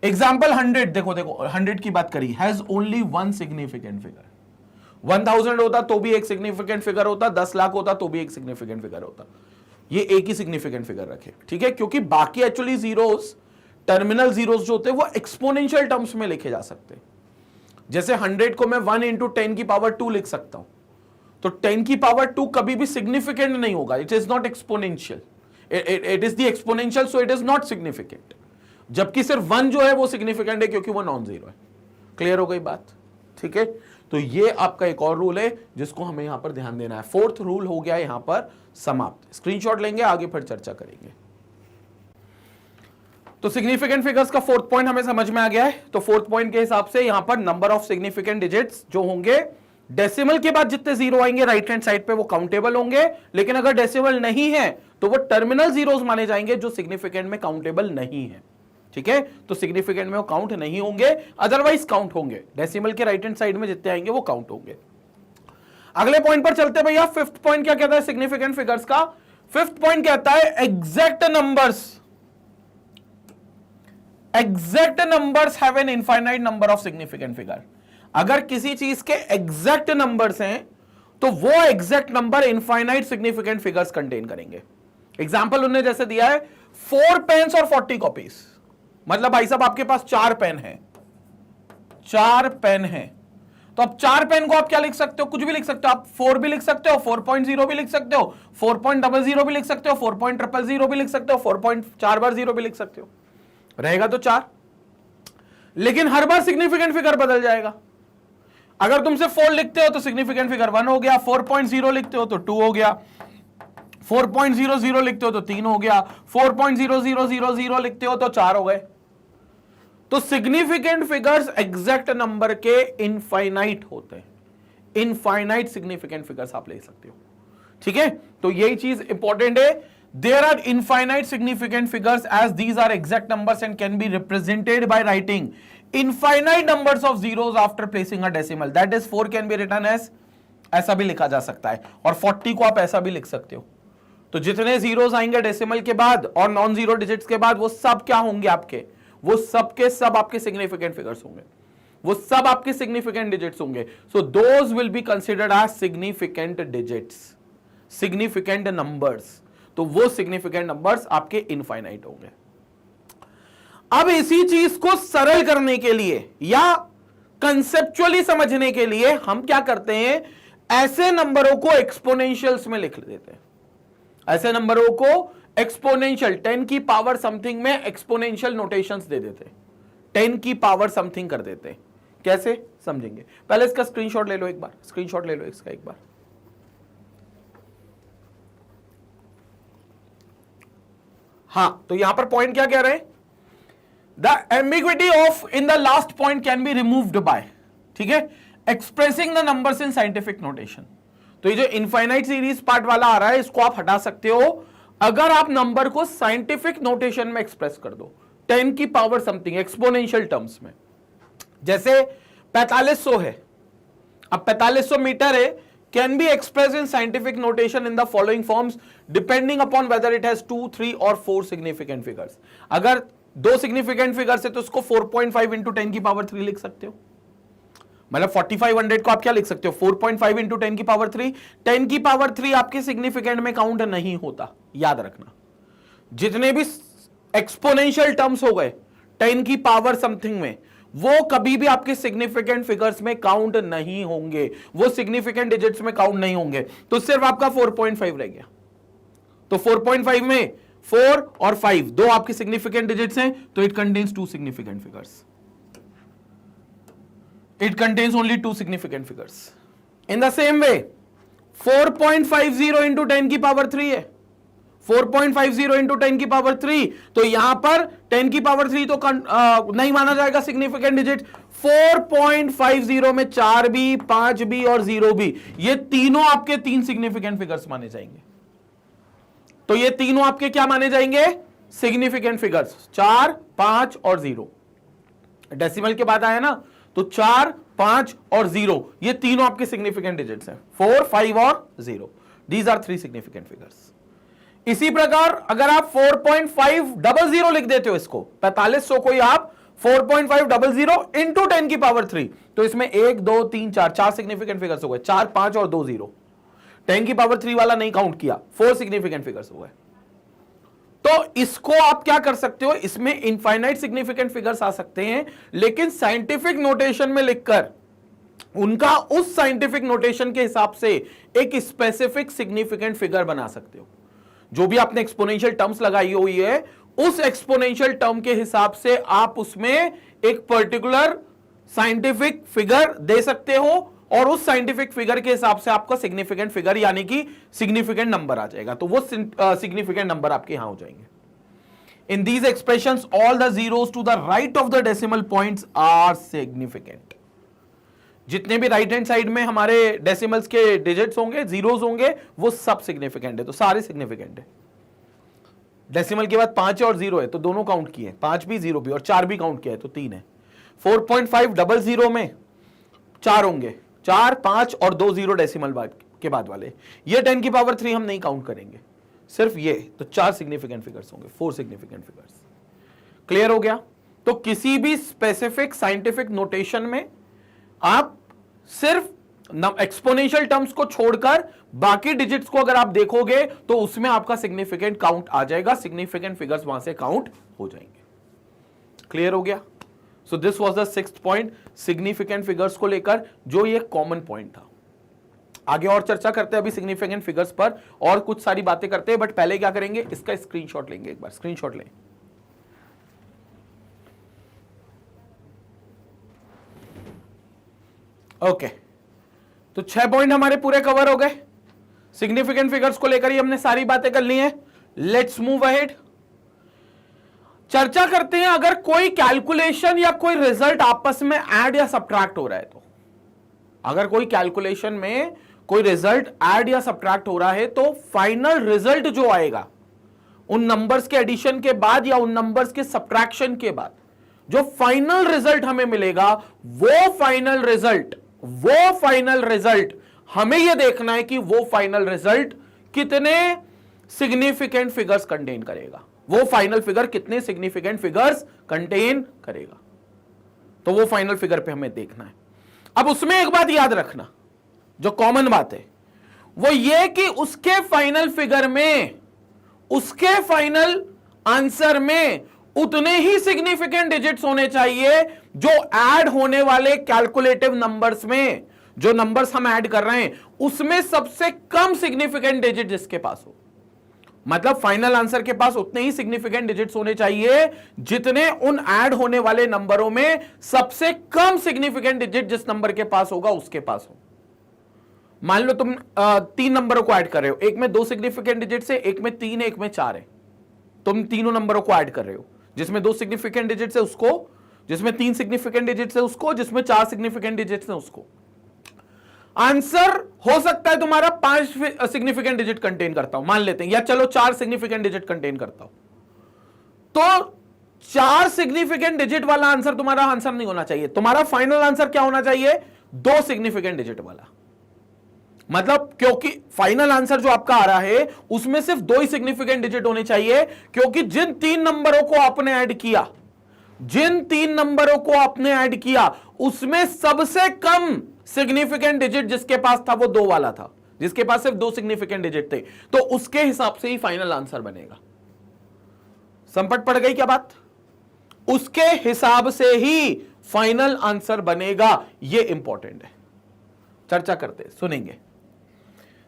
S1: एग्जाम्पल 100, देखो 100 की बात करी, हैज ओनली 1 सिग्निफिकेंट फिगर। 1000 होता तो भी एक सिग्निफिकेंट फिगर होता, 10 लाख होता तो भी एक सिग्निफिकेंट फिगर होता। ये एक ही सिग्निफिकेंट फिगर रखे, ठीक है, क्योंकि बाकी एक्चुअली जीरोस, टर्मिनल जीरोस जो होते हैं वो एक्सपोनेंशियल टर्म्स में लिखे जा सकते हैं। जैसे 100 को मैं 1 × 10 की पावर 2 लिख सकता हूं, तो 10 की पावर 2 कभी भी सिग्निफिकेंट नहीं होगा, it is not exponential, it is the exponential, so it is not significant. जबकि सिर्फ 1 जो है वो सिग्निफिकेंट है क्योंकि वो नॉन जीरो है। क्लियर हो गई बात? ठीक है, तो ये आपका एक और रूल है जिसको हमें यहां पर ध्यान देना है। फोर्थ रूल हो गया यहां पर समाप्त। स्क्रीनशॉट लेंगे, आगे फिर चर्चा करेंगे। तो सिग्निफिकेंट फिगर्स का फोर्थ पॉइंट हमें समझ में आ गया है। तो फोर्थ पॉइंट के हिसाब से यहां पर नंबर ऑफ सिग्निफिकेंट डिजिट्स जो होंगे, डेसिमल के बाद जितने जीरो आएंगे राइट हैंड साइड पे वो काउंटेबल होंगे, लेकिन अगर डेसिमल नहीं है तो वो टर्मिनल जीरोस माने जाएंगे जो सिग्निफिकेंट में काउंटेबल नहीं है। ठीक है, तो सिग्निफिकेंट में वो काउंट नहीं होंगे, अदरवाइज काउंट होंगे। डेसिमल के राइट हैंड साइड में जितने आएंगे वो काउंट होंगे। अगले पॉइंट पर चलते भैया। फिफ्थ पॉइंट क्या कहता है सिग्निफिकेंट फिगर्स का? फिफ्थ पॉइंट कहता है exact numbers have an infinite number of significant figure. अगर किसी चीज के एग्जैक्ट नंबर्स हैं तो वो exact number infinite significant figures contain करेंगे। एग्जांपल उन्होंने जैसे दिया है 4 पेन्स और 40 कॉपीज। मतलब भाई साहब आपके पास 4 पेन है, 4 पेन है, तो अब 4 पेन को आप क्या लिख सकते हो? कुछ भी लिख सकते हो। आप 4 भी लिख सकते हो, 4.0 भी लिख सकते हो, 4.00 भी लिख सकते हो, 4.000 भी लिख सकते हो, 4.4 भी लिख सकते हो। रहेगा तो 4, लेकिन हर बार सिग्निफिकेंट फिगर बदल जाएगा। अगर तुमसे 4 लिखते हो तो सिग्निफिकेंट फिगर 1 हो गया, 4.0 लिखते हो तो 2 हो गया, 4.00 लिखते हो तो 3 हो गया, 4.0000 लिखते हो तो 4 हो गए। तो सिग्निफिकेंट फिगर्स एग्जैक्ट नंबर के इनफाइनाइट होते हैं। इनफाइनाइट सिग्निफिकेंट फिगर्स आप ले सकते हो। ठीक है, तो यही चीज इंपॉर्टेंट है। There are infinite significant figures as these are exact numbers and can be represented by writing infinite numbers of zeros after placing a decimal. That is 4 can be written as, ऐसा भी लिखा जा सकता है, और 40 को आप ऐसा भी लिख सकते हो। तो जितने जीरोस आएंगे डेसिमल के बाद और नॉन जीरो डिजिट्स के बाद वो सब क्या होंगे आपके, वो सब के सब आपके सिग्निफिकेंट फिगर्स होंगे, वो सब आपके सिग्निफिकेंट डिजिट्स होंगे। So those will be considered as significant digits, significant numbers. तो वो सिग्निफिकेंट नंबर्स आपके इनफाइनाइट होंगे। अब इसी चीज को सरल करने के लिए या कंसेप्चुअली समझने के लिए हम क्या करते हैं, ऐसे नंबरों को एक्सपोनेंशियल्स में लिख देते हैं। ऐसे नंबरों को एक्सपोनेंशियल 10 की पावर समथिंग में एक्सपोनेंशियल नोटेशंस दे देते हैं, 10 की पावर समथिंग कर देते हैं। कैसे समझेंगे, पहले इसका स्क्रीनशॉट ले लो एक बार, स्क्रीनशॉट ले लो इसका एक बार। हां, तो यहां पर पॉइंट क्या कह रहे हैं, the ambiguity of in the last point can be removed by, ठीक है, expressing the numbers in scientific notation. तो ये जो इनफाइनाइट सीरीज पार्ट वाला आ रहा है इसको आप हटा सकते हो अगर आप नंबर को साइंटिफिक नोटेशन में एक्सप्रेस कर दो, 10 की पावर समथिंग एक्सपोनेंशियल टर्म्स में। जैसे 4500 है, अब 4500 मीटर है, can be express in scientific notation in the following forms depending upon whether it has 2, 3 और 4 सिग्निफिकेंट फिगर्स। अगर 2 सिग्निफिकेंट फिगर्स है तो उसको 4.5 इंटू 10 की पावर 3 लिख सकते हो। मतलब 4500 को आप क्या लिख सकते हो, 4.5 इंटू 10 की पावर 3। 10 की पावर 3 आपके सिग्निफिकेंट में काउंट नहीं होता, याद रखना। जितने भी एक्सपोनेंशियल टर्म्स हो गए 10 की पावर समथिंग में, वो कभी भी आपके सिग्निफिकेंट फिगर्स में काउंट नहीं होंगे, वो सिग्निफिकेंट डिजिट्स में काउंट नहीं होंगे। तो सिर्फ आपका 4.5 रह गया। तो 4.5 में 4 और 5 दो आपके सिग्निफिकेंट डिजिट्स हैं, तो it contains 2 significant figures. It contains only 2 significant figures. In the same way, 4.50 into 10 की पावर 3 है, 4.50 into 10 की पावर 3, तो यहां पर 10 की पावर 3 तो नहीं माना जाएगा सिग्निफिकेंट डिजिट। 4.50 में 4 भी, 5 भी और 0 भी, ये तीनों आपके 3 सिग्निफिकेंट फिगर्स माने जाएंगे। तो ये तीनों आपके क्या माने जाएंगे, सिग्निफिकेंट फिगर्स, 4, 5 और 0। डेसिमल के बाद आया ना, तो 4, 5 और 0 ये तीनों आपके सिग्निफिकेंट डिजिट्स हैं, 4, 5 और 0। These are 3 significant figures. इसी प्रकार अगर आप 4.500 लिख देते हो इसको, 4500 को आप 4.500 इंटू 10 की पावर 3, तो इसमें 1, 2, 3, 4 सिग्निफिकेंट फिगर्स हो गए, 4, 5 और 2 0। 10 की पावर 3 वाला नहीं काउंट किया, 4 सिग्निफिकेंट फिगर्स हो गए। तो इसको आप क्या कर सकते हो, इसमें इनफाइनाइट सिग्निफिकेंट फिगर्स आ सकते हैं, लेकिन साइंटिफिक नोटेशन में लिखकर उनका उस साइंटिफिक नोटेशन के हिसाब से एक स्पेसिफिक सिग्निफिकेंट फिगर बना सकते हो। जो भी आपने एक्सपोनेंशियल टर्म्स लगाई हुई है, उस एक्सपोनेंशियल टर्म के हिसाब से आप उसमें एक पर्टिकुलर साइंटिफिक फिगर दे सकते हो, और उस साइंटिफिक फिगर के हिसाब से आपका सिग्निफिकेंट फिगर यानी कि सिग्निफिकेंट नंबर आ जाएगा। तो वो सिग्निफिकेंट नंबर आपके यहां हो जाएंगे। In these expressions all the zeros to the right of the decimal points are significant. जितने भी राइट हैंड साइड में हमारे डेसिमल्स के डिजिट्स होंगे, जीरोस होंगे, वो सब सिग्निफिकेंट है। तो सारे सिग्निफिकेंट है। डेसिमल के बाद 5 और 0 है तो दोनों काउंट किए, 5 भी 0 भी, और 4 भी काउंट किया है तो 3 है। 4.500 में 4 होंगे, 4, 5 और 2 0 डेसिमल के बाद वाले। ये 10 की पावर 3 हम नहीं काउंट करेंगे, सिर्फ ये, तो 4 सिग्निफिकेंट फिगर्स होंगे, 4 सिग्निफिकेंट फिगर्स। क्लियर हो गया। तो किसी भी स्पेसिफिक साइंटिफिक नोटेशन में आप सिर्फ एक्सपोनेंशियल टर्म्स को छोड़कर बाकी डिजिट्स को अगर आप देखोगे तो उसमें आपका सिग्निफिकेंट काउंट आ जाएगा, सिग्निफिकेंट फिगर्स वहां से काउंट हो जाएंगे। क्लियर हो गया। So this was the 6th point, significant figures को लेकर, जो ये कॉमन पॉइंट था। आगे और चर्चा करते हैं अभी सिग्निफिकेंट फिगर्स पर, और कुछ सारी बातें करते हैं, बट पहले क्या करेंगे, इसका स्क्रीनशॉट लेंगे। एक बार स्क्रीनशॉट लें। ओके, तो 6 पॉइंट हमारे पूरे कवर हो गए। सिग्निफिकेंट फिगर्स को लेकर ही हमने सारी बातें कर ली हैं। Let's move ahead. चर्चा करते हैं, अगर कोई कैलकुलेशन या कोई रिजल्ट आपस में ऐड या सब्ट्रैक्ट हो रहा है तो, अगर कोई कैलकुलेशन में कोई रिजल्ट ऐड या सब्ट्रैक्ट हो रहा है तो फाइनल रिजल्ट जो आएगा उन नंबर्स के एडिशन के बाद या उन नंबर्स के सब्ट्रैक्शन के बाद जो फाइनल रिजल्ट हमें मिलेगा, वो फाइनल रिजल्ट हमें यह देखना है कि वो फाइनल रिजल्ट कितने सिग्निफिकेंट फिगर्स कंटेन करेगा, वो फाइनल फिगर कितने सिग्निफिकेंट फिगर्स कंटेन करेगा। तो वो फाइनल फिगर पे हमें देखना है। अब उसमें एक बात याद रखना, जो कॉमन बात है वो ये कि उसके फाइनल फिगर में, उसके फाइनल आंसर में उतने ही सिग्निफिकेंट डिजिट्स होने चाहिए जो ऐड होने वाले कैलकुलेटिव नंबर्स में, जो नंबर्स हम ऐड कर रहे हैं उसमें सबसे कम सिग्निफिकेंट डिजिट जिसके पास हो। मतलब फाइनल आंसर के पास उतने ही सिग्निफिकेंट डिजिट्स होने चाहिए जितने उन ऐड होने वाले नंबरों में सबसे कम सिग्निफिकेंट डिजिट जिस नंबर के पास होगा उसके पास हो। मान लो तुम 3 नंबरों को ऐड कर रहे हो, एक में 2 सिग्निफिकेंट डिजिट्स है, एक में 3 है, एक में 4 है। तुम तीनों नंबरों को ऐड कर रहे हो, जिसमें 2 सिग्निफिकेंट डिजिट्स है उसको, जिसमें 3 सिग्निफिकेंट डिजिट्स है उसको, जिसमें 4 सिग्निफिकेंट डिजिट्स है उसको। आंसर हो सकता है तुम्हारा 5 सिग्निफिकेंट डिजिट कंटेन करता हूं, मान लेते हैं, या चलो 4 सिग्निफिकेंट डिजिट कंटेन करता हूं। तो 4 सिग्निफिकेंट डिजिट वाला आंसर तुम्हारा आंसर नहीं होना चाहिए। तुम्हारा फाइनल आंसर क्या होना चाहिए? 2 सिग्निफिकेंट डिजिट वाला। मतलब क्योंकि फाइनल आंसर जो आपका आ रहा है उसमें सिर्फ 2 ही सिग्निफिकेंट डिजिट होने चाहिए, क्योंकि जिन 3 नंबरों को आपने ऐड किया, जिन 3 नंबरों को आपने ऐड किया उसमें सबसे कम सिग्निफिकेंट डिजिट जिसके पास था वो 2 वाला था, जिसके पास सिर्फ 2 सिग्निफिकेंट डिजिट थे। तो उसके हिसाब से ही फाइनल आंसर बनेगा। संपट पड़ गई क्या बात? उसके हिसाब से ही फाइनल आंसर बनेगा, ये इंपॉर्टेंट है। चर्चा करते सुनेंगे।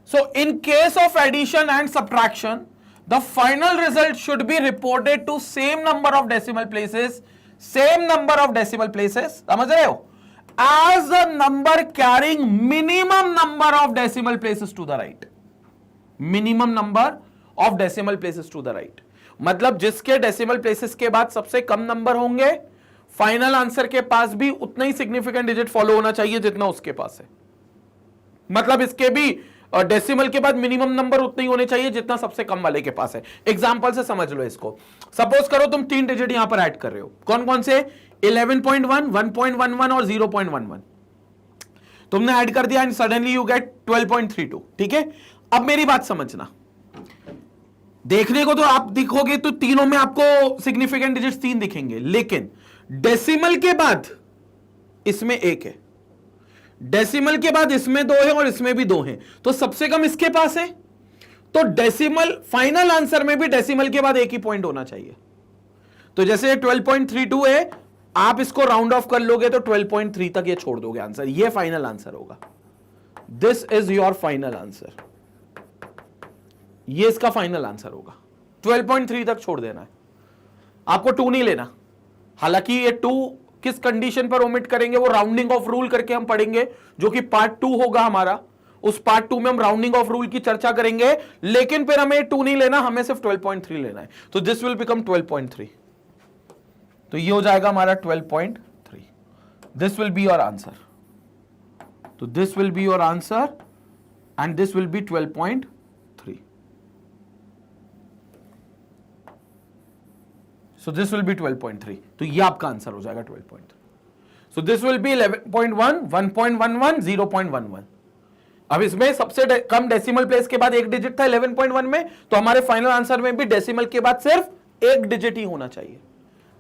S1: So in case of addition and subtraction, the final result should be reported to same number of decimal places, same number of decimal places, समझ रहे हो? As the number carrying minimum number of decimal places to the right. Minimum number of decimal places to the right. मतलब जिसके decimal places के बाद सबसे कम number होंगे, final answer के पास भी उतना ही सिग्निफिकेंट डिजिट फॉलो होना चाहिए जितना उसके पास है। मतलब इसके भी डेसिमल के बाद मिनिमम नंबर उतने ही होने चाहिए जितना सबसे कम वाले के पास है। एग्जांपल से समझ लो इसको। सपोज करो तुम 3 डिजिट यहां पर ऐड कर रहे हो, कौन कौन से? 11.1, 1.11 और 0.11 तुमने ऐड कर दिया एंड सडनली यू गेट 12.32। ठीक है, अब मेरी बात समझना। देखने को तो आप दिखोगे तो तीनों में आपको सिग्निफिकेंट डिजिट्स 3 दिखेंगे, लेकिन डेसिमल के बाद इसमें 1 है, डेसिमल के बाद इसमें 2 है और इसमें भी 2 है, तो सबसे कम इसके पास है। तो डेसिमल फाइनल आंसर में भी डेसिमल के बाद 1 ही पॉइंट होना चाहिए। तो जैसे 12.32 है, आप इसको राउंड ऑफ कर लोगे तो 12.3 तक ये छोड़ दोगे आंसर, ये फाइनल आंसर होगा। This is your final answer, ये इसका फाइनल आंसर होगा। 12.3 तक छोड़ देना है, आपको 2 नहीं लेना। हालांकि ये 2 किस कंडीशन पर ओमिट करेंगे वो राउंडिंग ऑफ रूल करके हम पढ़ेंगे, जो कि पार्ट 2 होगा हमारा। उस पार्ट 2 में हम राउंडिंग ऑफ रूल की चर्चा करेंगे, लेकिन फिर हमें 2 नहीं लेना, हमें सिर्फ 12.3 लेना है। तो दिस विल बिकम 12.3, तो ये हो जाएगा हमारा 12.3। This will be your answer, तो this will be your answer and this will be 12.3। So this will be 12.3, तो ये आपका आंसर हो जाएगा 12.3। So this will be 11.1, 1.11, 0.11। अब इसमें सबसे कम डेसिमल प्लेस के बाद 1 डिजिट था 11.1 में, तो हमारे फाइनल आंसर में भी डेसिमल के बाद सिर्फ 1 डिजिट ही होना चाहिए,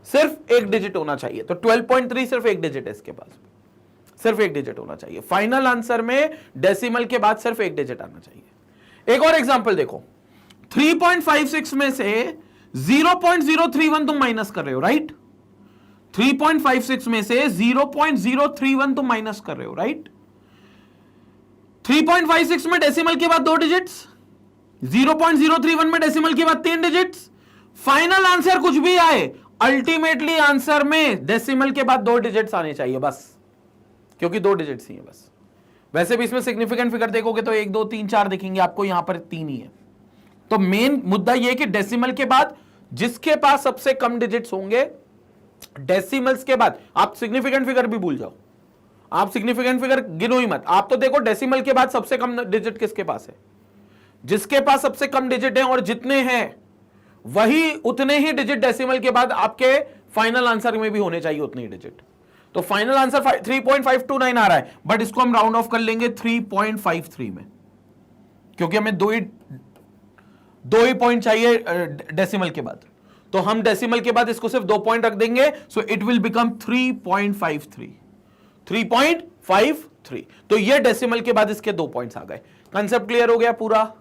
S1: सिर्फ 1 डिजिट होना चाहिए। तो 12.3 सिर्फ 1 डिजिट है इसके पास, सिर्फ 1 डिजिट होना चाहिए। फाइनल आंसर में डेसिमल के बाद सिर्फ 1 डिजिट आना चाहिए। एक और एग्जाम्पल देखो, 3.56 में से 0.031 तुम माइनस कर रहे हो, राइट? 3.56 में से 0.031 तुम माइनस कर रहे हो, राइट? 3.56 में डेसिमल के बाद 2 डिजिट्स, 0.031 में डेसिमल के बाद 3 डिजिट्स। फाइनल आंसर कुछ भी आए, अल्टीमेटली आंसर में डेसिमल के बाद 2 डिजिट्स आने चाहिए बस, क्योंकि 2 डिजिट्स ही है बस। वैसे भी इसमें सिग्निफिकेंट फिगर देखोगे तो 1 2 3 4 दिखेंगे आपको, यहां पर 3 ही है। तो मेन मुद्दा यह कि डेसिमल के बाद जिसके पास सबसे कम डिजिट्स होंगे, डेसिमल्स के बाद आप सिग्निफिकेंट फिगर भी भूल जाओ, आप सिग्निफिकेंट फिगर गिनो ही मत। आप तो देखो डेसिमल के बाद सबसे कम डिजिट किसके पास है, जिसके पास सबसे कम डिजिट है और जितने हैं वही उतने ही डिजिट डेसिमल के बाद आपके फाइनल आंसर में भी होने चाहिए, उतने ही डिजिट। तो फाइनल आंसर 3.529 आ रहा है, बट इसको हम राउंड ऑफ कर लेंगे 3.53 में, क्योंकि हमें दो ही पॉइंट चाहिए डेसिमल के बाद। तो हम डेसिमल के बाद इसको सिर्फ 2 पॉइंट रख देंगे, सो इट विल बिकम 3.53। तो ये डेसिमल के बाद इसके 2 पॉइंट्स आ गए। कंसेप्ट क्लियर हो गया? पूरा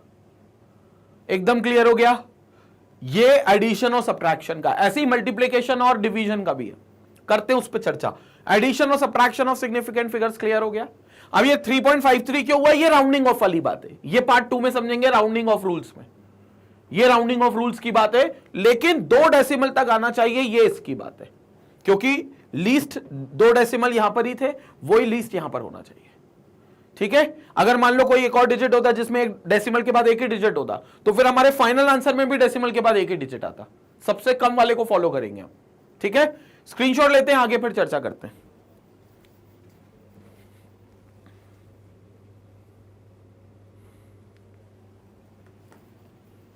S1: एकदम क्लियर हो गया। ये एडिशन और सब्ट्रैक्शन का, ऐसे ही मल्टीप्लिकेशन और डिवीजन का भी है, करते हैं उस पर चर्चा। एडिशन और subtraction of significant figures clear हो गया। अब ये 3.53 क्यों हुआ? ये राउंडिंग ऑफ वाली बात है, ये पार्ट 2 में समझेंगे, राउंडिंग ऑफ रूल्स में। ये राउंडिंग ऑफ रूल्स की बात है, लेकिन 2 डेसिमल तक आना चाहिए, ये इसकी बात है, क्योंकि लीस्ट 2 डेसिमल यहां पर ही थे, वही लीस्ट यहां पर होना चाहिए। ठीक है, अगर मान लो कोई एक और डिजिट होता जिसमें एक डेसिमल के बाद एक ही डिजिट होता, तो फिर हमारे फाइनल आंसर में भी डेसिमल के बाद एक ही डिजिट आता। सबसे कम वाले को फॉलो करेंगे हम। ठीक है, स्क्रीनशॉट लेते हैं, आगे फिर चर्चा करते हैं।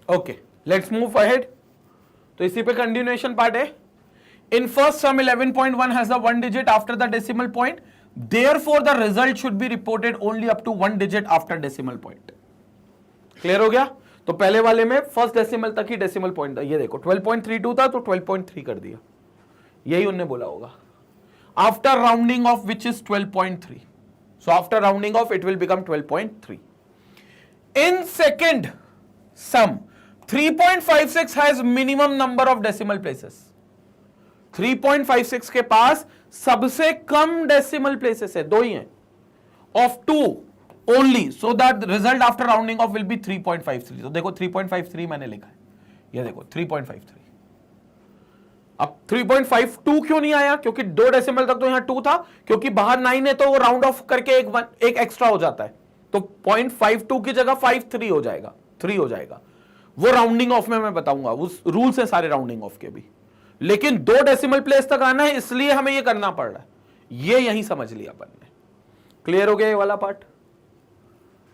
S1: Okay, let's move ahead. तो इसी पे कंटिन्यूएशन पार्ट है। In first sum 11.1 has the 1 digit after the decimal point, therefore the result should be reported only up to 1 digit after decimal point। Clear हो गया? तो पहले वाले में फर्स्ट डेसिमल तक ही डेसिमल पॉइंट था, ये देखो 12.32 था तो 12.3 कर दिया, यही उन्होंने बोला होगा। After rounding off which is 12.3, so after rounding off it will become 12.3। In second sum 3.56 has minimum number of decimal places. 3.56 के पास सबसे कम डेसिमल प्लेसेस है, 2 ही हैं, of 2 only, so that result after rounding of will be 3.53। तो देखो 3.53 मैंने लिखा है, ये देखो 3.53। अब 3.52 क्यों नहीं आया? क्योंकि 2 डेसिमल तक तो यहां 2 था, क्योंकि बाहर 9 है तो वो राउंड ऑफ करके एक एक्स्ट्रा हो जाता है, तो 0.52 की जगह 53 हो जाएगा, 3 हो जाएगा। वो राउंडिंग ऑफ में मैं बताऊंगा, उस रूल्स है सारे राउंडिंग ऑफ के भी, लेकिन 2 डेसिमल प्लेस तक आना है, इसलिए हमें ये करना पड़ रहा है। ये यही समझ लिया अपन ने। क्लियर हो गया ये वाला पार्ट?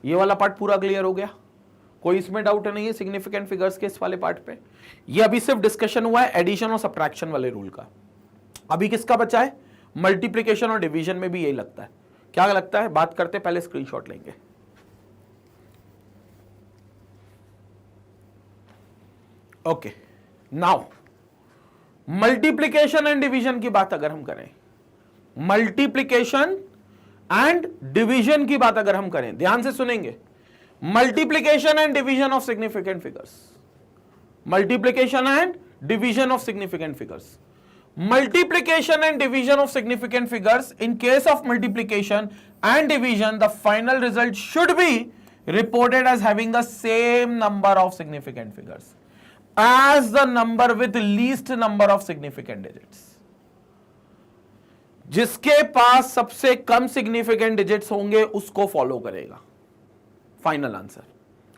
S1: ये वाला पार्ट पूरा क्लियर हो गया, कोई इसमें डाउट नहीं है सिग्निफिकेंट फिगर्स के इस वाले पार्ट पे। ये अभी सिर्फ डिस्कशन हुआ है एडिशन और सब्ट्रैक्शन वाले रूल का। अभी किसका बचा है? मल्टीप्लिकेशन और डिवीजन में भी यही लगता है। क्या लगता है? बात करते पहले स्क्रीनशॉट लेंगे। Okay, now multiplication and division की बात अगर हम करें, मल्टीप्लिकेशन एंड डिवीजन की बात अगर हम करें, ध्यान से सुनेंगे, multiplication and division of significant figures, multiplication and division of significant figures, multiplication and division of significant figures. In case of multiplication and division, the final result should be reported as having the same number of significant figures as the number with least number of significant digits. जिसके पास सबसे कम significant digits होंगे उसको follow करेगा final answer.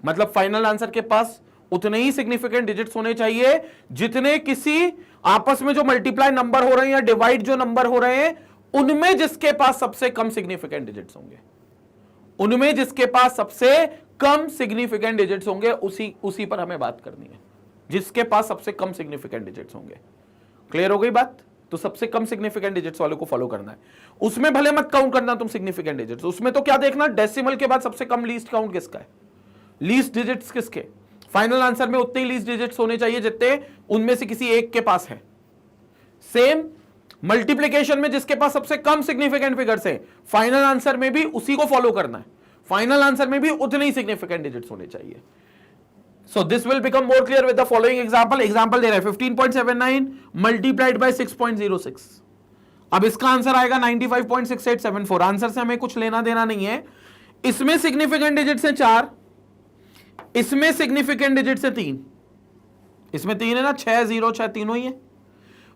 S1: मतलब final answer के पास उतने ही significant digits होने चाहिए जितने किसी आपस में जो मल्टीप्लाई नंबर हो रहे हैं या डिवाइड जो नंबर हो रहे हैं उनमें जिसके पास सबसे कम सिग्निफिकेंट डिजिट्स होंगे, उनमें जिसके पास सबसे कम सिग्निफिकेंट डिजिट्स होंगे उसी पर हमें बात करनी है, जिसके पास सबसे कम सिग्निफिकेंट डिजिट्स होंगे। क्लियर हो गई बात? तो सबसे कम सिग्निफिकेंट डिजिट्स वाले को फॉलो करना है। उसमें भले मत काउंट करना तुम सिग्निफिकेंट डिजिट्स, उसमें तो क्या देखना, डेसिमल के बाद सबसे कम लीस्ट काउंट किसका है, लीस्ट डिजिट्स किसके। फाइनल आंसर में उतने ही लीस्ट डिजिट्स होने चाहिए जितने उनमें से किसी एक के पास है। सेम मल्टीप्लिकेशन में जिसके पास सबसे कम सिग्निफिकेंट फिगर्स हैं, फाइनल आंसर में भी उसी को फॉलो करना है। फाइनल आंसर में भी उतने ही सिग्निफिकेंट डिजिट्स होने चाहिए। So this will become more clear with the following example. Example दे रहा है 15.79 multiplied by 6.06। अब इसका आंसर आएगा 95.6874। आंसर से हमें कुछ लेना देना नहीं है। इसमें सिग्निफिकेंट डिजिट्स हैं 4, इसमें सिग्निफिकेंट डिजिट्स हैं 3, इसमें 3 है ना, 6 0 6 तीनों ही है।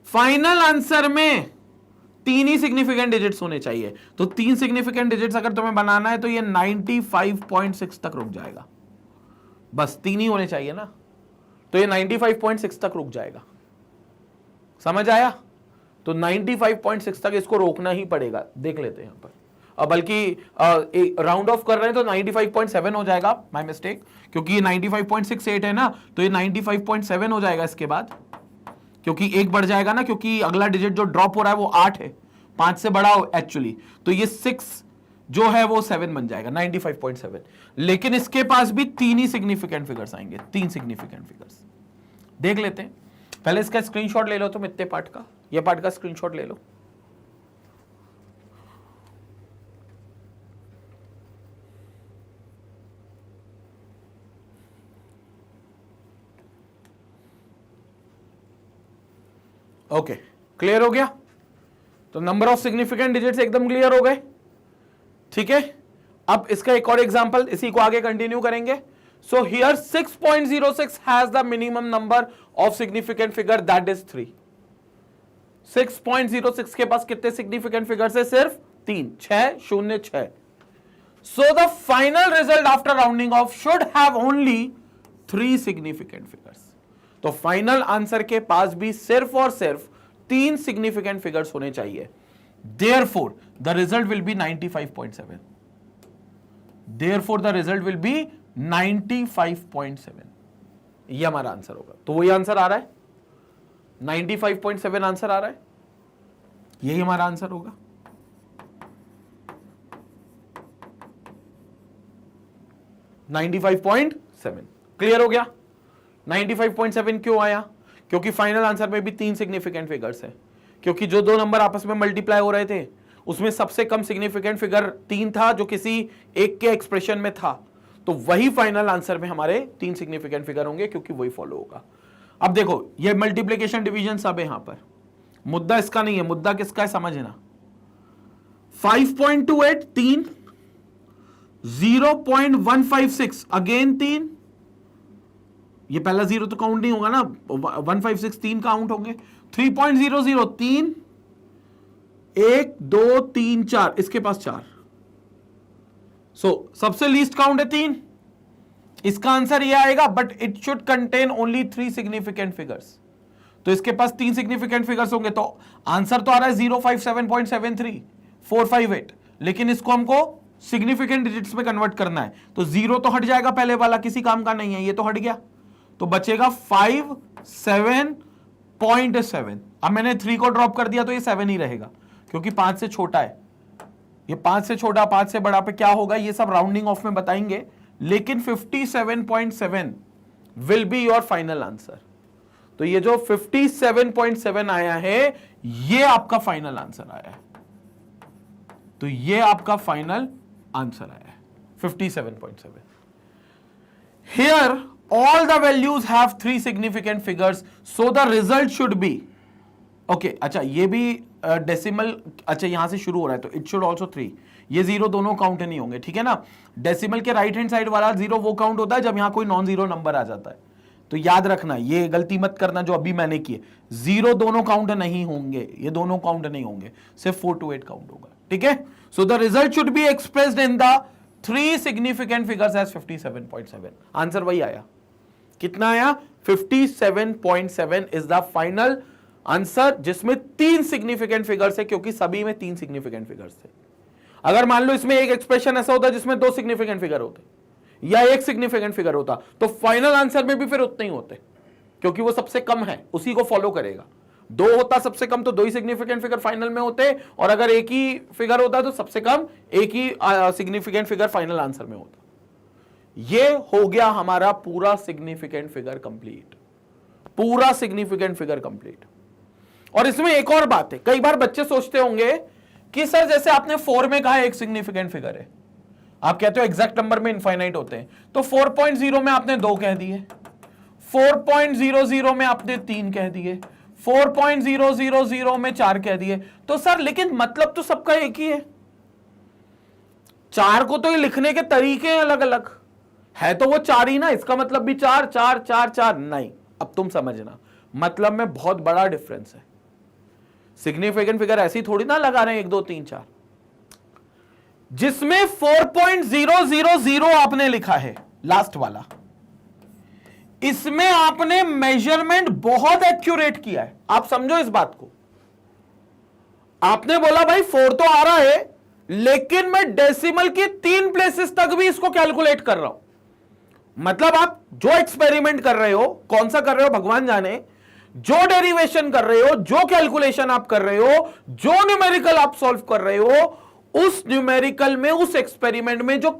S1: फाइनल आंसर में 3 ही सिग्निफिकेंट डिजिट्स होने चाहिए। तो 3 सिग्निफिकेंट डिजिट्स अगर तुम्हें बनाना है तो ये 95.6 तक रुक जाएगा, बस 3 ही होने चाहिए ना, तो ये 95.6 तक रुक जाएगा। समझ आया? तो 95.6 तक इसको रोकना ही पड़ेगा। देख लेते हैं यहां पर बल्कि राउंड ऑफ कर रहे हैं तो 95.7 हो जाएगा, माय मिस्टेक, क्योंकि ये 95.68 है ना, तो ये 95.7 हो जाएगा इसके बाद, क्योंकि एक बढ़ जाएगा ना, क्योंकि अगला डिजिट जो ड्रॉप हो रहा है वो 8 है, 5 से बड़ा एक्चुअली, तो ये 6 जो है वो 7 बन जाएगा, 95.7। लेकिन इसके पास भी 3 ही सिग्निफिकेंट फिगर्स आएंगे, 3 सिग्निफिकेंट फिगर्स देख लेते हैं। पहले इसका स्क्रीनशॉट ले लो, तुम इतने पार्ट का, ये पार्ट का स्क्रीनशॉट ले लो। ओके, क्लियर हो गया? तो नंबर ऑफ सिग्निफिकेंट डिजिट्स एकदम क्लियर हो गए, ठीक है। अब इसका एक और एग्जांपल, इसी को आगे कंटिन्यू करेंगे। So here 6.06 has the minimum number of significant figure, that is 3। 6.06 के पास कितने सिग्निफिकेंट फिगर्स है? सिर्फ 3, 6, 0, 6। So the final result after rounding of should have only 3 significant figures. तो फाइनल आंसर के पास भी सिर्फ और सिर्फ 3 सिग्निफिकेंट फिगर्स होने चाहिए। Therefore, the result will be 95.7. Therefore, the result will be 95.7. ये हमारा आंसर होगा। तो वही आंसर आ रहा है, 95.7 आंसर आ रहा है, यही हमारा आंसर होगा। $95.7 क्लियर हो गया? 95.7 क्यों आया? क्योंकि फाइनल आंसर में भी 3 सिग्निफिकेंट फिगर्स है, क्योंकि जो 2 नंबर आपस में मल्टीप्लाई हो रहे थे उसमें सबसे कम सिग्निफिकेंट फिगर 3 था, जो किसी एक के एक्सप्रेशन में था, तो वही फाइनल आंसर में हमारे 3 सिग्निफिकेंट फिगर होंगे, क्योंकि वही फॉलो होगा। अब देखो, ये मल्टीप्लीकेशन डिवीजन सब है, यहां पर मुद्दा इसका नहीं है, मुद्दा किसका है समझना। 5.28 3, 0.156 अगेन 3, ये पहला 0 तो काउंट नहीं होगा ना, 156 3 काउंट होंगे। 3.00 3, 1 2 3 4, इसके पास 4। सो सबसे लीस्ट काउंट है 3, इसका आंसर ये आएगा, but it should contain only 3 significant figures. तो इसके पास 3 सिग्निफिकेंट फिगर्स होंगे, तो आंसर तो आ रहा है 057.73 458, लेकिन इसको हमको सिग्निफिकेंट डिजिट्स में कन्वर्ट करना है, तो 0 तो हट जाएगा, पहले वाला किसी काम का नहीं है, ये तो हट गया, तो बचेगा 57.7। अब मैंने 3 को ड्रॉप कर दिया तो ये 7 ही रहेगा, क्योंकि 5 से छोटा है, ये 5 से छोटा 5 से बड़ा पे क्या होगा ये सब राउंडिंग ऑफ में बताएंगे, लेकिन 57.7 will be your final answer. तो ये जो 57.7 आया है ये आपका फाइनल आंसर आया है, तो ये आपका फाइनल आंसर आया है 57.7। Here all the values have 3 significant figures, so the result should be okay। अच्छा, ये भी डेसिमल, अच्छा यहां से शुरू हो रहा है, तो इट शुड ऑल्सो 3, ये 0 दोनों काउंट नहीं होंगे, ठीक है ना। डेसिमल के राइट हैंड साइड वाला 0 वो काउंट होता है जब यहां कोई नॉन जीरो नंबर आ जाता है, तो याद रखना, ये गलती मत करना जो अभी मैंने की है, 0 दोनों काउंट नहीं होंगे, ये दोनों काउंट नहीं होंगे, सिर्फ 4 to 8 काउंट होगा, ठीक है। So the result should be expressed in the 3 significant figures as 57.7। Answer वही आया, कितना आया? 57.7 इज द फाइनल आंसर, जिसमें 3 सिग्निफिकेंट फिगर्स है, क्योंकि सभी में 3 सिग्निफिकेंट फिगर्स थे। अगर मान लो इसमें एक एक्सप्रेशन ऐसा होता जिसमें 2 सिग्निफिकेंट फिगर होते या 1 सिग्निफिकेंट फिगर होता, तो फाइनल आंसर में भी फिर उतने ही होते, क्योंकि वो सबसे कम है, उसी को फॉलो करेगा। 2 होता सबसे कम तो 2 ही सिग्निफिकेंट फिगर फाइनल में होते, और अगर 1 ही फिगर होता तो सबसे कम 1 ही सिग्निफिकेंट फिगर फाइनल आंसर में होता। ये हो गया हमारा पूरा सिग्निफिकेंट फिगर कंप्लीट, पूरा सिग्निफिकेंट फिगर कंप्लीट। और इसमें एक और बात है, कई बार बच्चे सोचते होंगे कि सर जैसे आपने 4 में कहा 1 सिग्निफिकेंट फिगर है, आप कहते हो एग्जैक्ट नंबर में इनफाइनाइट होते हैं, तो 4.0 में आपने 2 कह दिए, 4.00 में आपने 3 कह दिए, 4.000 में 4 कह दिए, तो सर लेकिन मतलब तो सबका एक ही है। 4 को तो ये लिखने के तरीके हैं अलग अलग, है तो वो 4 ही ना, इसका मतलब भी 4 4 4 4 नहीं। अब तुम समझना, मतलब में बहुत बड़ा डिफरेंस है। सिग्निफिकेंट फिगर ऐसी थोड़ी ना लगा रहे हैं 1 2 3 4, जिसमें 4.000 आपने लिखा है लास्ट वाला, इसमें आपने मेजरमेंट बहुत एक्यूरेट किया है। आप समझो इस बात को, आपने बोला भाई 4 तो आ रहा है, लेकिन मैं डेसिमल की 3 प्लेसेस तक भी इसको कैलकुलेट कर रहा हूं। मतलब आप जो एक्सपेरिमेंट कर रहे हो, कौन सा कर रहे हो भगवान जाने, जो डेरिवेशन कर रहे हो, जो कैलकुलेशन आप कर रहे हो, जो न्यूमेरिकल आप सॉल्व कर रहे हो, उस न्यूमेरिकल में, उस एक्सपेरिमेंट में जो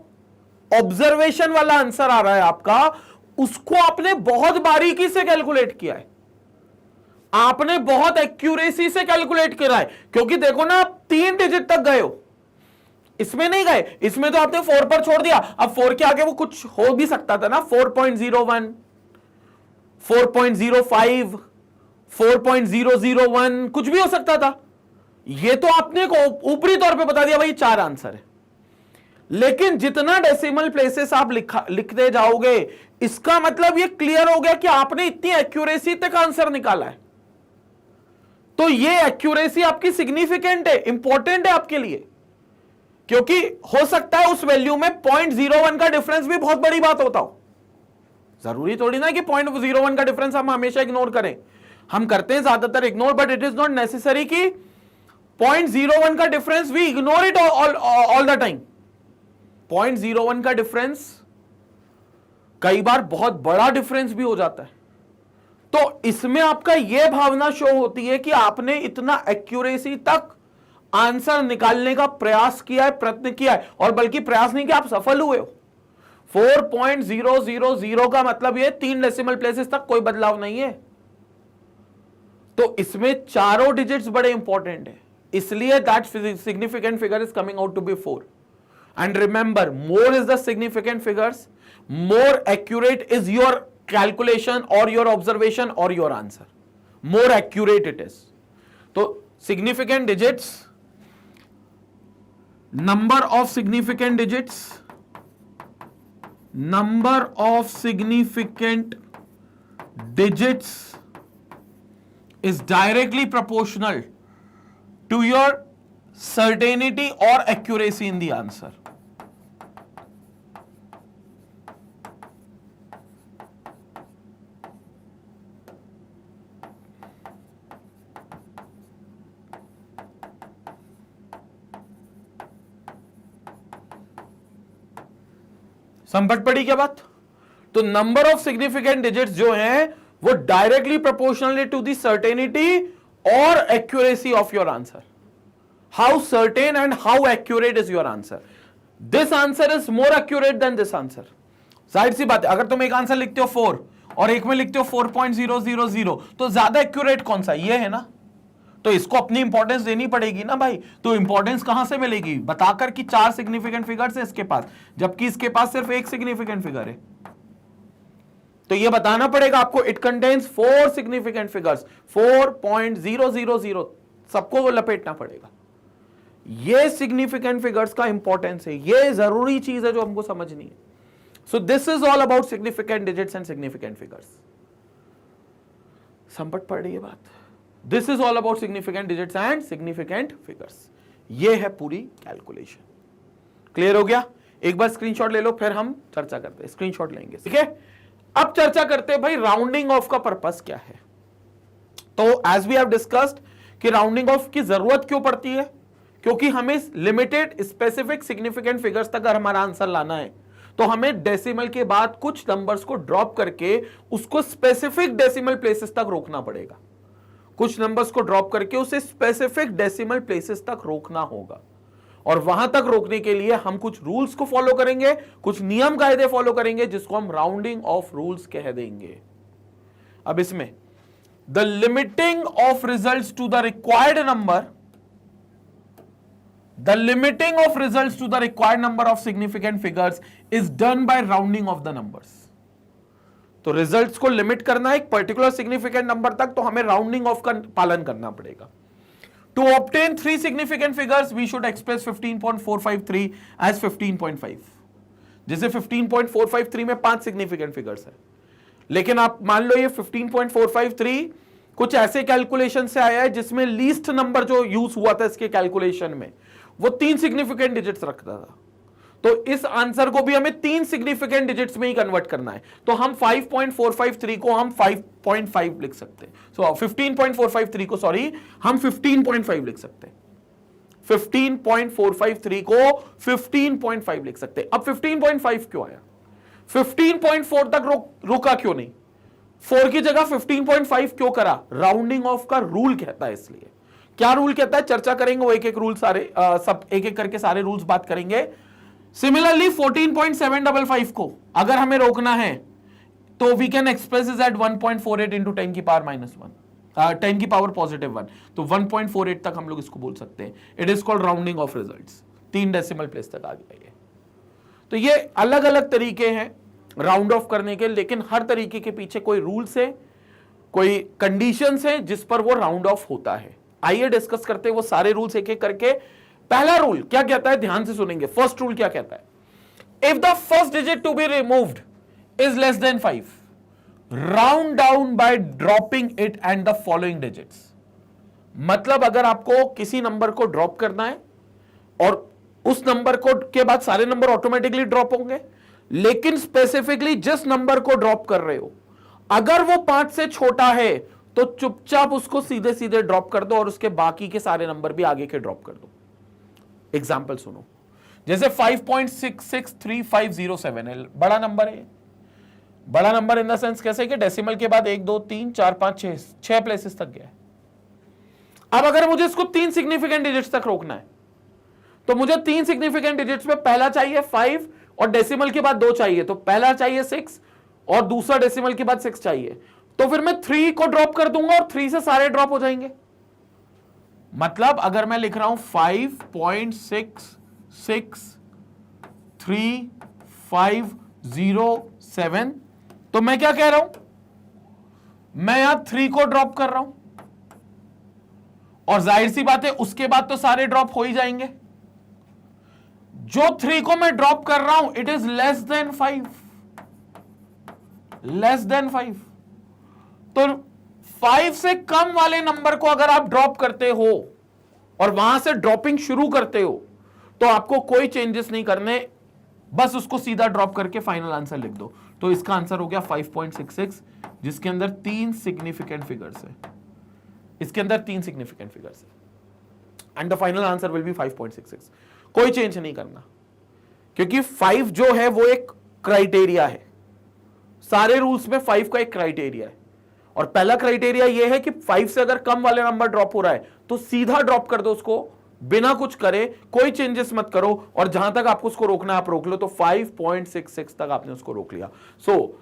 S1: ऑब्जर्वेशन वाला आंसर आ रहा है आपका, उसको आपने बहुत बारीकी से कैलकुलेट किया है, आपने बहुत एक्यूरेसी से कैलकुलेट करा है। क्योंकि देखो ना, आप 3 डिजिट तक गए हो, इसमें नहीं गए, इसमें तो आपने 4 पर छोड़ दिया। अब 4 के आगे वो कुछ हो भी सकता था ना, 4.01, 4.05, 4.001, कुछ भी हो सकता था। ये तो आपने ऊपरी तौर पे बता दिया भाई 4 आंसर है। लेकिन जितना डेसिमल प्लेसेस आप लिखते जाओगे, इसका मतलब ये क्लियर हो गया कि आपने इतनी एक्यूरेसी तक आंसर निकाला है। तो ये एक्यूरेसी आपकी सिग्निफिकेंट है, इंपॉर्टेंट है आपके लिए, क्योंकि हो सकता है उस वैल्यू में 0.01 का डिफरेंस भी बहुत बड़ी बात होता हो। जरूरी थोड़ी ना कि 0.01 का डिफरेंस हम हमेशा इग्नोर करें, हम करते हैं ज्यादातर ignore, but it is not necessary कि 0.01 का difference we ignore it all the time. 0.01 का डिफरेंस कई बार बहुत बड़ा डिफरेंस भी हो जाता है। तो इसमें आपका यह भावना शो होती है कि आपने इतना एक्यूरेसी तक आंसर निकालने का प्रयास किया है, प्रयत्न किया है, और बल्कि प्रयास नहीं किया, आप सफल हुए हो। 4.000 का मतलब ये 3 डेसिमल प्लेसेस तक कोई बदलाव नहीं है। तो इसमें चारों डिजिट्स बड़े इंपॉर्टेंट है, इसलिए that significant figure is coming out to be 4। And remember, more is the significant figures, more accurate is your calculation और योर ऑब्जर्वेशन और your answer, more accurate it is. तो significant digits, number of significant digits, number of significant digits is directly proportional to your certainty or accuracy in the answer. समझ पड़ी क्या बात? तो number of significant digits जो हैं वो directly proportional to the certainty और accuracy of your answer. How certain and how accurate is your answer. This answer is more accurate than this answer. जाहिर सी बात है, अगर तुम एक आंसर लिखते हो 4 और एक में लिखते हो 4.000, तो ज्यादा एक्यूरेट कौन सा? ये है ना। तो इसको अपनी इंपॉर्टेंस देनी पड़ेगी ना भाई। तो इंपॉर्टेंस कहां से मिलेगी? बताकर कि 4 सिग्निफिकेंट फिगर्स है इसके पास, जबकि इसके पास सिर्फ 1 सिग्निफिकेंट फिगर है। तो ये बताना पड़ेगा आपको, इट कंटेन्स 4 सिग्निफिकेंट फिगर्स, 4.000, सबको वो लपेटना पड़ेगा। ये सिग्निफिकेंट फिगर्स का इंपॉर्टेंस है, ये जरूरी चीज है जो हमको समझनी है। So this is all about significant digits and significant figures. समझ पड़ रही है बात? This is all about significant digits and significant figures. ये है पूरी कैलकुलेशन। क्लियर हो गया? एक बार स्क्रीनशॉट ले लो, फिर हम चर्चा करते हैं। स्क्रीनशॉट लेंगे, ठीक है। अब चर्चा करते हैं भाई राउंडिंग ऑफ का पर्पस क्या है। तो एज वी हैव डिस्कस्ड कि राउंडिंग ऑफ की जरूरत क्यों पड़ती है, क्योंकि हमें लिमिटेड स्पेसिफिक सिग्निफिकेंट फिगर्स तक अगर हमारा आंसर लाना है तो हमें डेसिमल के बाद कुछ नंबर्स को ड्रॉप करके उसको स्पेसिफिक डेसिमल प्लेसेस तक रोकना पड़ेगा। कुछ नंबर्स को ड्रॉप करके उसे स्पेसिफिक डेसिमल प्लेसेस तक रोकना होगा, और वहां तक रोकने के लिए हम कुछ रूल्स को फॉलो करेंगे, कुछ नियम कायदे फॉलो करेंगे, जिसको हम राउंडिंग ऑफ रूल्स कह देंगे। अब इसमें the limiting of results to the required number, the limiting of results to the required number of significant figures is done by rounding off the numbers. तो रिजल्ट्स को limit करना है एक particular significant number तक, तो हमें rounding off का पालन करना पड़ेगा। To obtain 3 significant figures we should express 15.453 as 15.5। जैसे 15.453 में 5 सिग्निफिकेंट फिगर्स है, लेकिन आप मान लो ये 15.453 कुछ ऐसे कैलकुलेशन से आया है जिसमें लीस्ट नंबर जो यूज हुआ था इसके कैलकुलेशन में वो 3 सिग्निफिकेंट डिजिट्स रखता था। तो इस आंसर को भी हमें 3 सिग्निफिकेंट डिजिट्स में ही कन्वर्ट करना है। तो हम 5.453 को हम 5.5 लिख सकते हैं। सो 15.453 को सॉरी हम 15.5 लिख सकते हैं। 15.453 को 15.5 लिख सकते हैं। अब 15.5 क्यों आया, 15.4 तक रुका क्यों नहीं, 4 की जगह 15.5 क्यों करा, राउंडिंग ऑफ का रूल कहता है। इसलिए क्या रूल कहता है, चर्चा करेंगे वो एक एक रूल सारे सब एक एक करके सारे रूल्स बात करेंगे। सिमिलरली 14.755 को अगर हमें रोकना है तो we can express is at 1.48 into 10 की पावर -1, 10 की पावर +1, तो 1.48 तक हम लोग इसको बोल सकते हैं। It is called rounding off results, 3 decimal place तक आ गया ये। तो ये अलग अलग तरीके हैं राउंड ऑफ करने के, लेकिन हर तरीके के पीछे कोई रूल्स है, कोई कंडीशंस है जिस पर वो राउंड ऑफ होता है। आइए डिस्कस करते हैं वो सारे रूल्स एक एक करके। पहला रूल क्या कहता है, ध्यान से सुनेंगे। फर्स्ट रूल क्या कहता है, if the first digit to be removed is less than 5, round down by dropping it and the following digits. मतलब अगर आपको किसी नंबर को ड्रॉप करना है और उस नंबर को के बाद सारे नंबर ऑटोमेटिकली ड्रॉप होंगे, लेकिन स्पेसिफिकली जिस नंबर को ड्रॉप कर रहे हो अगर वो 5 से छोटा है तो चुपचाप उसको सीधे सीधे ड्रॉप कर दो और उसके बाकी के सारे नंबर भी आगे के ड्रॉप कर दो। एग्जाम्पल सुनो, जैसे 5.663507 है, बड़ा नंबर है। बड़ा नंबर इन द सेंस कैसे कि डेसिमल के बाद 1 2 3 4 5 6 प्लेसेस तक गया है। अब अगर मुझे इसको 3 सिग्निफिकेंट डिजिट्स तक रोकना है तो मुझे 3 सिग्निफिकेंट डिजिट्स में पहला चाहिए 5 और डेसिमल के बाद 2 चाहिए, तो पहला चाहिए 6 और दूसरा डेसिमल के बाद 6 चाहिए। तो फिर मैं 3 को ड्रॉप कर दूंगा और 3 से सारे ड्रॉप हो जाएंगे। मतलब अगर मैं लिख रहा हूं 5.6633507, तो मैं क्या कह रहा हूं, मैं यहां 3 को ड्रॉप कर रहा हूं और जाहिर सी बात है उसके बाद तो सारे ड्रॉप हो ही जाएंगे। जो 3 को मैं ड्रॉप कर रहा हूं it is less than 5, less than 5। तो 5 से कम वाले नंबर को अगर आप ड्रॉप करते हो और वहां से ड्रॉपिंग शुरू करते हो तो आपको कोई चेंजेस नहीं करने, बस उसको सीधा ड्रॉप करके फाइनल आंसर लिख दो। तो इसका आंसर हो गया 5.66, जिसके अंदर 3 सिग्निफिकेंट फिगर्स है। इसके अंदर 3 सिग्निफिकेंट फिगर्स है and the final answer will be 5.66। कोई चेंज नहीं करना, क्योंकि 5 जो है वो एक क्राइटेरिया है। सारे रूल्स में 5 का एक क्राइटेरिया है और पहला क्राइटेरिया ये है कि 5 से अगर कम वाले नंबर ड्रॉप हो रहा है तो सीधा ड्रॉप कर दो उसको, बिना कुछ करे, कोई चेंजेस मत करो, और जहां तक आपको उसको रोकना है आप रोक लो। तो 5.66 तक आपने उसको रोक लिया। सो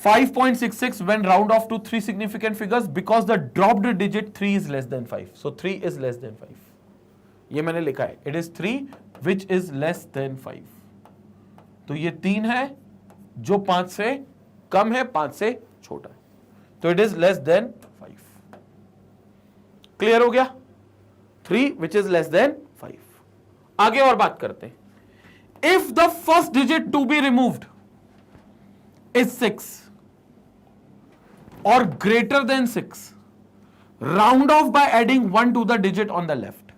S1: 5.66 when round off to 3 significant figures because the dropped digit 3 is less than 5. So 3 is less than 5. ये मैंने लिखा है, it is 3 which is less than 5. तो ये 3 है जो 5 से कम है, 5 से छोटा है, तो it is less than 5. Clear हो गया? 3 which is less than 5. आगे और बात करते हैं। If the first digit to be removed is 6 or greater than 6, round off by adding 1 to the digit on the left.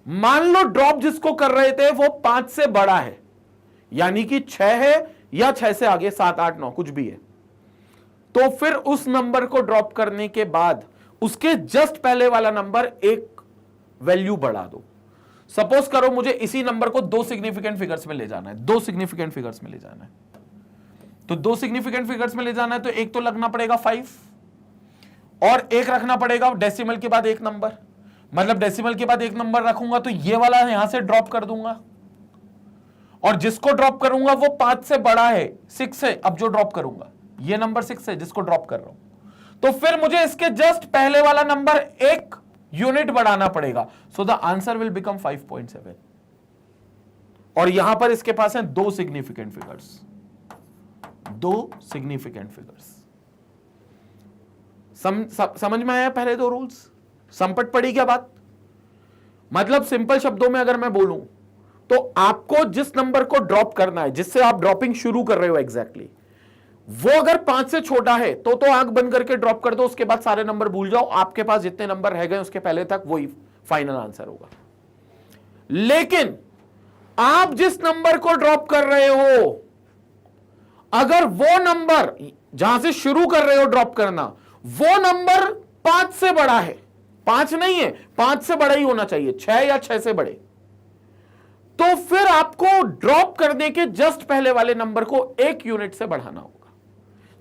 S1: मान लो ड्रॉप जिसको कर रहे थे वो 5 से बड़ा है, यानी कि 6 है या 6 से आगे 7 8 9 कुछ भी है, तो फिर उस नंबर को ड्रॉप करने के बाद उसके जस्ट पहले वाला नंबर एक वैल्यू बढ़ा दो। सपोज करो मुझे इसी नंबर को 2 सिग्निफिकेंट फिगर्स में ले जाना है, 2 सिग्निफिकेंट फिगर्स में ले जाना है, तो 2 सिग्निफिकेंट फिगर्स में ले जाना है तो एक तो लगना पड़ेगा 5 और एक रखना पड़ेगा डेसिमल के बाद एक नंबर। मतलब डेसिमल के बाद एक नंबर रखूंगा तो ये वाला यहां से ड्रॉप कर दूंगा, और जिसको ड्रॉप करूंगा वो 5 से बड़ा है, 6 है। अब जो ड्रॉप करूंगा ये नंबर 6 है जिसको ड्रॉप कर रहा हूं, तो फिर मुझे इसके जस्ट पहले वाला नंबर एक यूनिट बढ़ाना पड़ेगा। So the answer will become 5.7। और यहां पर इसके पास है 2 सिग्निफिकेंट फिगर्स, 2 सिग्निफिकेंट फिगर्स। समझ में आया पहले 2 रूल्स? संपट पड़ी क्या बात? मतलब सिंपल शब्दों में अगर मैं बोलूं तो आपको जिस नंबर को ड्रॉप करना है, जिससे आप ड्रॉपिंग शुरू कर रहे हो एग्जैक्टली, वो अगर 5 से छोटा है तो आंख बंद करके ड्रॉप कर दो, उसके बाद सारे नंबर भूल जाओ। आपके पास जितने नंबर रह गए उसके पहले तक वही फाइनल आंसर होगा। लेकिन आप जिस नंबर को ड्रॉप कर रहे हो, अगर वो नंबर जहां से शुरू कर रहे हो ड्रॉप करना, वो नंबर 5 से बड़ा है, 5 नहीं है, 5 से बड़ा ही होना चाहिए, 6 या 6 से बड़े। तो फिर आपको ड्रॉप करने के जस्ट पहले वाले नंबर को 1 यूनिट से बढ़ाना होगा।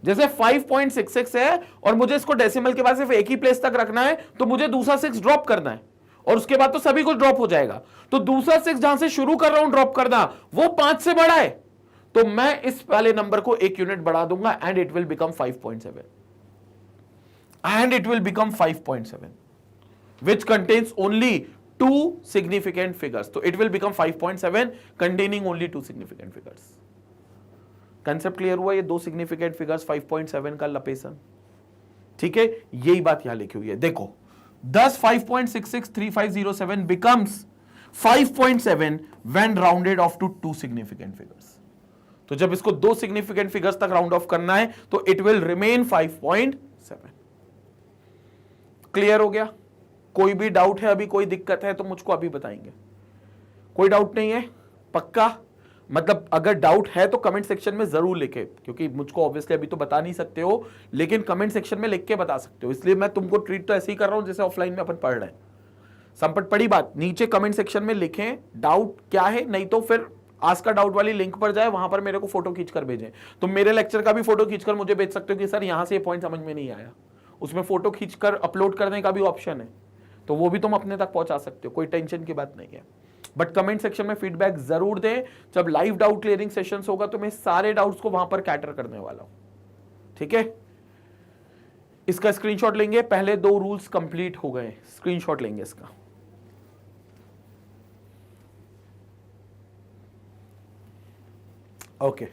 S1: जैसे 5.66 है और मुझे इसको डेसिमल के बाद सिर्फ एक ही प्लेस तक रखना है, तो मुझे दूसरा 6 ड्रॉप करना है और उसके बाद तो सभी कुछ ड्रॉप हो जाएगा। तो दूसरा 6 जहां से शुरू कर रहा हूं ड्रॉप करना, वो 5 से बड़ा है, तो मैं इस वाले नंबर को 1 यूनिट बढ़ा दूंगा and it will become 5.7 and it will become 5.7 which contains only 2 significant figures. So it will become 5.7 containing only 2 significant figures. Concept clear हुआ? ये 2 सिग्निफिकेंट फिगर्स 5.7 का लपेसन, ठीक है, यही बात यहां लिखी हुई है। देखो 10 5.663507 becomes 5.7 when rounded off to 2 significant figures. तो जब इसको 2 सिग्निफिकेंट फिगर्स तक राउंड ऑफ करना है तो इट विल रिमेन 5.7। क्लियर हो गया? कोई भी डाउट है, अभी कोई दिक्कत है तो मुझको अभी बताएंगे। कोई डाउट नहीं है? पक्का? मतलब अगर डाउट है तो कमेंट सेक्शन में जरूर लिखे, क्योंकि मुझको ऑब्वियसली अभी तो बता नहीं सकते हो, लेकिन कमेंट सेक्शन में लिख के बता सकते हो। इसलिए मैं तुमको ट्रीट तो ऐसे ही कर रहा हूं जैसे ऑफलाइन में अपन पढ़ रहे हैं। संपट पड़ी बात? नीचे कमेंट सेक्शन में लिखें डाउट क्या है, नहीं तो फिर आज का डाउट वाली लिंक पर जाए, वहां पर मेरे को फोटो खींचकर भेजें। तुम मेरे लेक्चर का भी फोटो खींचकर मुझे भेज सकते हो कि सर यहां से ये पॉइंट समझ में नहीं आया, उसमें फोटो खींचकर अपलोड करने का भी ऑप्शन है, तो वो भी तुम अपने तक पहुंचा सकते हो, कोई टेंशन की बात नहीं है। बट कमेंट सेक्शन में फीडबैक जरूर दें। जब लाइव डाउट क्लियरिंग सेशंस होगा तो मैं सारे डाउट्स को वहां पर कैटर करने वाला हूं, ठीक है। इसका स्क्रीनशॉट लेंगे, पहले 2 रूल्स कंप्लीट हो गए, स्क्रीनशॉट लेंगे इसका। ओके,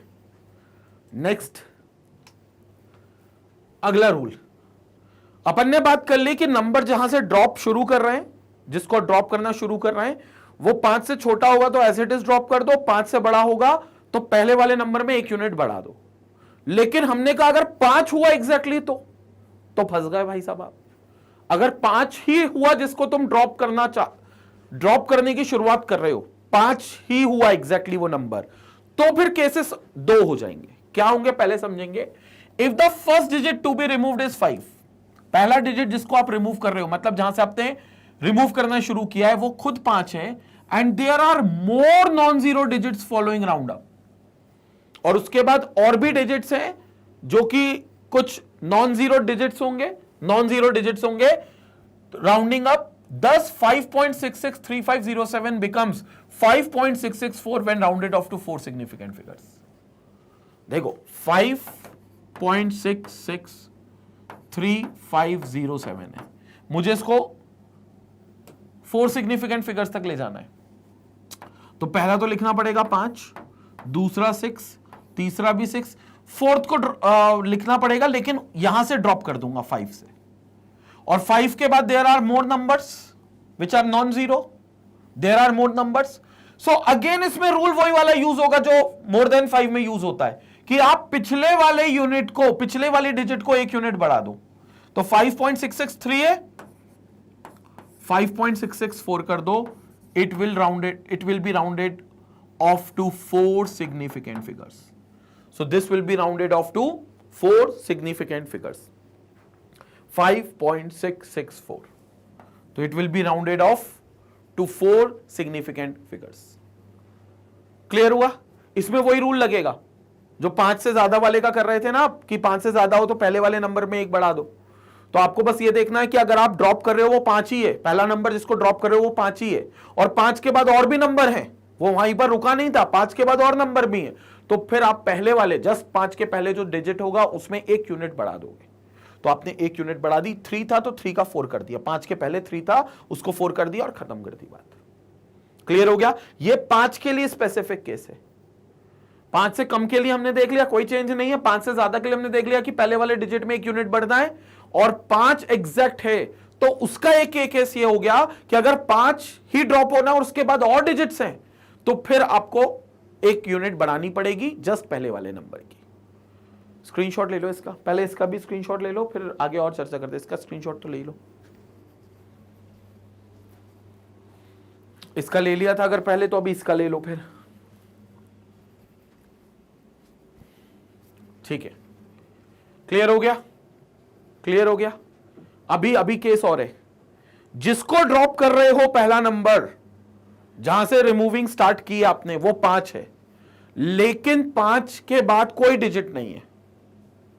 S1: नेक्स्ट अगला रूल। अपन ने बात कर ली कि नंबर जहां से ड्रॉप शुरू कर रहे हैं, जिसको ड्रॉप करना शुरू कर रहे हैं, वो 5 से छोटा होगा तो एज इट इज ड्रॉप कर दो, 5 से बड़ा होगा तो पहले वाले नंबर में 1 यूनिट बढ़ा दो। लेकिन हमने कहा अगर 5 हुआ एग्जैक्टली तो फंस गए भाई साहब आप। अगर 5 ही हुआ जिसको तुम ड्रॉप करने की शुरुआत कर रहे हो, 5 ही हुआ एग्जैक्टली वो नंबर, तो फिर केसेस 2 हो जाएंगे। क्या होंगे पहले समझेंगे। If the first digit to be removed is 5, पहला डिजिट जिसको आप रिमूव कर रहे हो, मतलब जहां से आपने रिमूव करना शुरू किया है वो खुद 5 है, and there are more non zero digits following round up, और उसके बाद और भी डिजिट्स हैं जो कि कुछ नॉन जीरो डिजिट्स होंगे, rounding up 10 5.663507 becomes 5.664 when rounded off to 4 significant figures. देखो 5.6633507 है, मुझे इसको 4 सिग्निफिकेंट फिगर्स तक ले जाना है। तो पहला तो लिखना पड़ेगा 5, दूसरा 6, तीसरा भी 6, फोर्थ को लिखना पड़ेगा, लेकिन यहां से ड्रॉप कर दूंगा 5 से। और 5 के बाद there are more numbers which are non zero, there are more numbers. So again इसमें रूल वही वाला यूज होगा जो मोर देन 5 में यूज होता है, कि आप पिछले वाले डिजिट को 1 यूनिट बढ़ा दो। तो 5.663 है, 5.664 कर दो, it will be rounded off to 4 significant figures. So this will be rounded off to 4 significant figures. 5.664. So it will be rounded off to 4 significant figures. Clear हुआ? इसमें वही रूल लगेगा जो 5 से ज्यादा वाले का कर रहे थे ना आप, कि 5 से ज्यादा हो तो पहले वाले नंबर में 1 बढ़ा दो। तो आपको बस ये देखना है कि अगर आप ड्रॉप कर रहे हो वो 5 ही है, पहला नंबर जिसको ड्रॉप कर रहे हो वो 5 ही है, और 5 के बाद और भी नंबर है, वो वहीं पर रुका नहीं था, 5 के बाद और नंबर भी है, तो फिर आप पहले वाले जस्ट 5 के पहले जो डिजिट होगा उसमें 1 यूनिट बढ़ा दोगे। तो आपने 1 यूनिट बढ़ा दी, 3 था तो 3 का 4 कर दिया, 5 के पहले 3 था उसको 4 कर दिया और खत्म कर दी बात। क्लियर हो गया? ये 5 के लिए स्पेसिफिक केस है। 5 से कम के लिए हमने देख लिया कोई चेंज नहीं है, 5 से ज्यादा के लिए हमने देख लिया कि पहले वाले डिजिट में 1 यूनिट बढ़ना है, और 5 एग्जैक्ट है तो उसका एक केस ये हो गया कि अगर 5 ही ड्रॉप होना और उसके बाद और डिजिट्स हैं तो फिर आपको 1 यूनिट बढ़ानी पड़ेगी जस्ट पहले वाले नंबर की। स्क्रीनशॉट ले लो इसका, पहले इसका भी स्क्रीनशॉट ले लो, फिर आगे और चर्चा करते हैं। इसका स्क्रीनशॉट तो ले लो, इसका ले लिया था अगर पहले, तो अभी इसका ले लो फिर। ठीक है, क्लियर हो गया? क्लियर हो गया? अभी केस और है। जिसको ड्रॉप कर रहे हो पहला नंबर जहां से रिमूविंग स्टार्ट की आपने वो 5 है, लेकिन 5 के बाद कोई डिजिट नहीं है,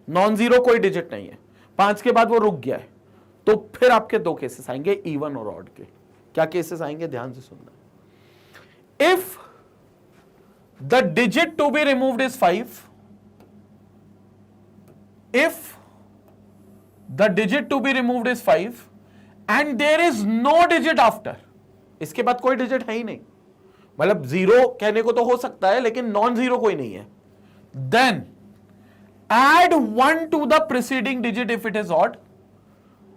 S1: नॉन जीरो कोई डिजिट नहीं है, 5 के बाद वो रुक गया है, तो फिर आपके दो केसेस आएंगे, इवन और ऑड के। क्या केसेस आएंगे, ध्यान से सुनना। If the digit to be removed is 5, if the digit to be removed is 5 and there is no digit after, इसके बाद कोई डिजिट है ही नहीं, मतलब जीरो कहने को तो हो सकता है लेकिन नॉन जीरो कोई नहीं है, then add 1 to the preceding digit if it is odd,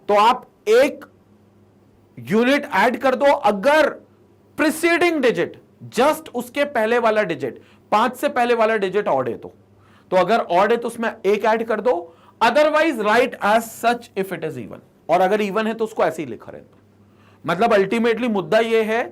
S1: तो आप एक यूनिट ऐड कर दो अगर प्रिसीडिंग डिजिट, जस्ट उसके पहले वाला डिजिट, 5 से पहले वाला डिजिट ऑड है तो अगर ऑड है तो उसमें एक ऐड कर दो, otherwise right as such if it is even, और अगर इवन है तो उसको ऐसे ही लिखा रहता। मतलब अल्टीमेटली मुद्दा यह है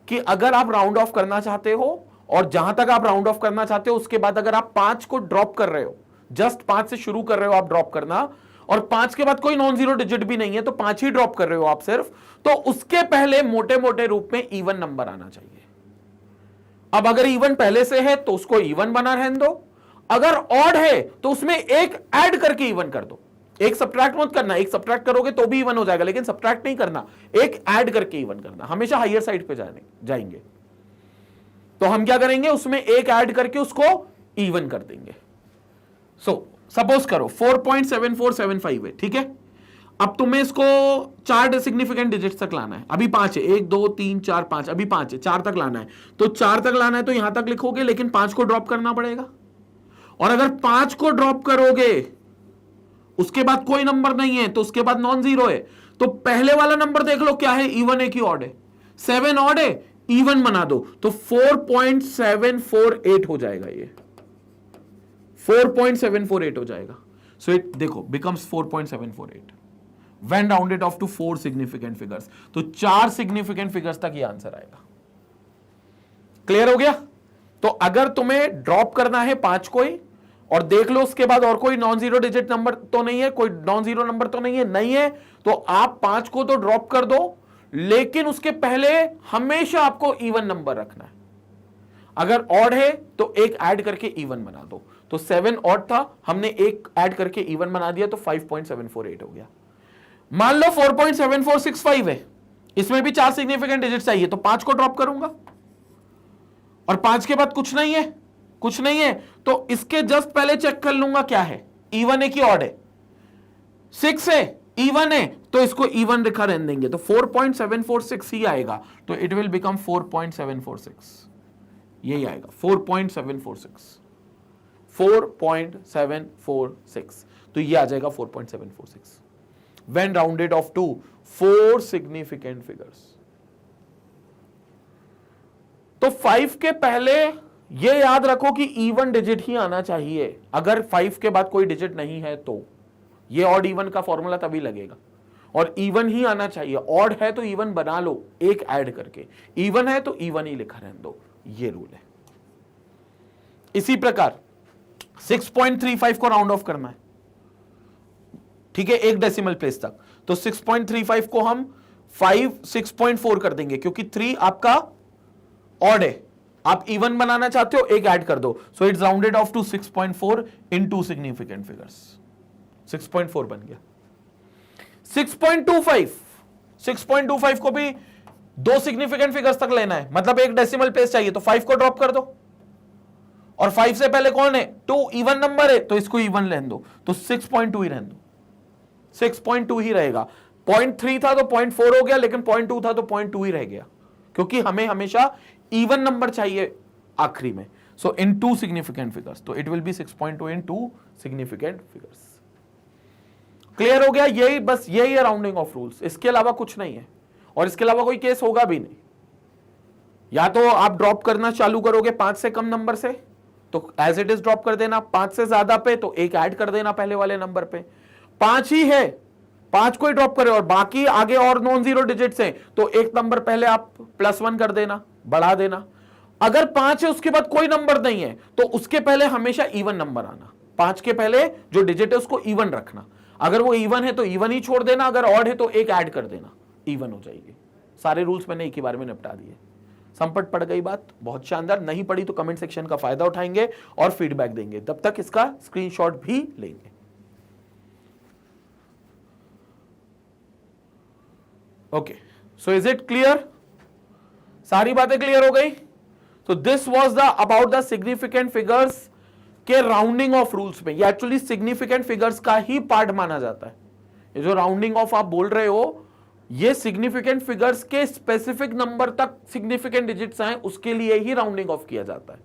S1: कि अगर आप राउंड ऑफ करना चाहते हो और जहां तक आप राउंड ऑफ करना चाहते हो उसके बाद अगर आप 5 को ड्रॉप कर रहे हो, जस्ट 5 से शुरू कर रहे हो आप ड्रॉप करना, और 5 के बाद कोई नॉन जीरो डिजिट भी नहीं है तो 5 ही ड्रॉप कर रहे हो आप सिर्फ, तो उसके पहले मोटे मोटे रूप में इवन नंबर आना चाहिए। अब अगर इवन पहले से है तो उसको इवन बना रहने दो, अगर ऑड है तो उसमें एक ऐड करके इवन कर दो, एक सब्ट्रैक्ट मत करना, एक सब्ट्रैक्ट करोगे तो भी इवन हो जाएगा लेकिन सब्ट्रैक्ट नहीं करना, एक ऐड करके इवन करना, हमेशा हायर साइड पे जाएंगे। तो हम क्या करेंगे, उसमें एक ऐड करके उसको इवन कर देंगे। सो सपोज करो 4.7475 है, ठीक है। अब तुम्हें इसको 4 सिग्निफिकेंट डिजिट्स तक लाना है, अभी 5 है, 1 2 3 4 5, अभी 5 है, 4 तक लाना है, तो 4 तक लाना है तो यहां तक लिखोगे, लेकिन 5 को ड्रॉप करना पड़ेगा, और अगर 5 को ड्रॉप करोगे उसके बाद कोई नंबर नहीं है तो उसके बाद नॉन जीरो है, तो पहले वाला नंबर देख लो क्या है, इवन है कि ऑड है, 7 ऑड है, इवन बना दो तो 4.748 हो जाएगा, ये 4.748 हो जाएगा। सो इट देखो becomes 4.748 when rounded off to 4 significant figures, तो 4 सिग्निफिकेंट फिगर्स तक ये आंसर आएगा। क्लियर हो गया। तो अगर तुम्हें ड्रॉप करना है 5 कोई, और देख लो उसके बाद और कोई नॉन जीरो डिजिट नंबर तो नहीं है, कोई नॉन जीरो नंबर तो नहीं है, तो आप 5 को तो ड्रॉप कर दो, लेकिन उसके पहले हमेशा आपको इवन नंबर रखना है। अगर ऑड है तो एक ऐड करके इवन बना दो, तो 7 ऑड था, हमने एक ऐड करके इवन बना दिया तो 5.748 हो गया। मान लो 4.7465 है, इसमें भी 4 सिग्निफिकेंट डिजिट चाहिए, तो 5 को ड्रॉप करूंगा और 5 के बाद कुछ नहीं है तो इसके जस्ट पहले चेक कर लूंगा क्या है, इवन है कि ऑड है, 6 है, इवन है, तो इसको इवन लिखा रहने देंगे, तो 4.746 ही आएगा, तो इट विल बिकम 4.746, यही आएगा 4.746, तो ये आ जाएगा 4.746 when rounded off to 4 significant figures। तो 5 के पहले ये याद रखो कि इवन डिजिट ही आना चाहिए, अगर 5 के बाद कोई डिजिट नहीं है तो ये ऑड इवन का फॉर्मूला तभी लगेगा, और इवन ही आना चाहिए, ऑड है तो इवन बना लो एक ऐड करके, इवन है तो इवन ही लिखा रहने दो, ये रूल है। इसी प्रकार 6.35 को राउंड ऑफ करना है, ठीक है, एक डेसिमल प्लेस तक, तो 6.35 को हम 6.4 कर देंगे, क्योंकि 3 आपका ऑड है, आप इवन बनाना चाहते हो, एक ऐड कर दो, so it's rounded off to 6.4 in 2 significant figures, 6.4 बन गया। 6.25 को भी 2 सिग्निफिकेंट फिगर्स तक लेना है, मतलब एक डेसिमल प्लेस चाहिए, तो 5 को ड्रॉप कर दो, और 5 से पहले कौन है, 2 इवन नंबर है, तो इसको इवन रहने दो, तो 6.2 ही रहने दो, 6.2 ही रहेगा। 0.3 था तो 0.4 हो गया, लेकिन 0.2 था तो 0.2 ही रह गया, क्योंकि हमें हमेशा इवन नंबर चाहिए आखिरी में। सो इन 2 सिग्निफिकेंट फिगर्स, तो it will be 6.2 in 2 significant figures. Clear हो गया, यही है राउंडिंग ऑफ रूल्स, इसके अलावा कुछ नहीं है, और इसके अलावा कोई केस होगा भी नहीं। या तो आप ड्रॉप करना चालू करोगे 5 से कम नंबर से, तो एज इट इज ड्रॉप कर देना, 5 से ज्यादा पे तो एक ऐड कर देना पहले वाले नंबर पे, 5 ही है 5 को ही ड्रॉप करे, और बाकी आगे और नॉन जीरो डिजिट्स हैं तो एक नंबर पहले आप +1 कर देना, बढ़ा देना। अगर 5 है उसके बाद कोई नंबर नहीं है तो उसके पहले हमेशा इवन नंबर आना, 5 के पहले जो डिजिट है उसको इवन रखना, अगर वो इवन है तो इवन ही छोड़ देना, अगर ऑड है तो एक ऐड कर देना, इवन हो जाएगी। सारे रूल्स मैंने एक ही बार में निपटा दिए। संपट पड़ गई बात? बहुत शानदार। नहीं पड़ी तो कमेंट सेक्शन का फायदा उठाएंगे और फीडबैक देंगे, तब तक इसका स्क्रीनशॉट भी लेंगे। Okay, so is it clear? सारी बातें क्लियर हो गई? तो this was the about the significant figures के राउंडिंग ऑफ रूल्स में। ये एक्चुअली सिग्निफिकेंट फिगर्स का ही पार्ट माना जाता है। ये जो राउंडिंग ऑफ आप बोल रहे हो, ये सिग्निफिकेंट फिगर्स के स्पेसिफिक नंबर तक सिग्निफिकेंट डिजिट्स आए उसके लिए ही राउंडिंग ऑफ किया जाता है।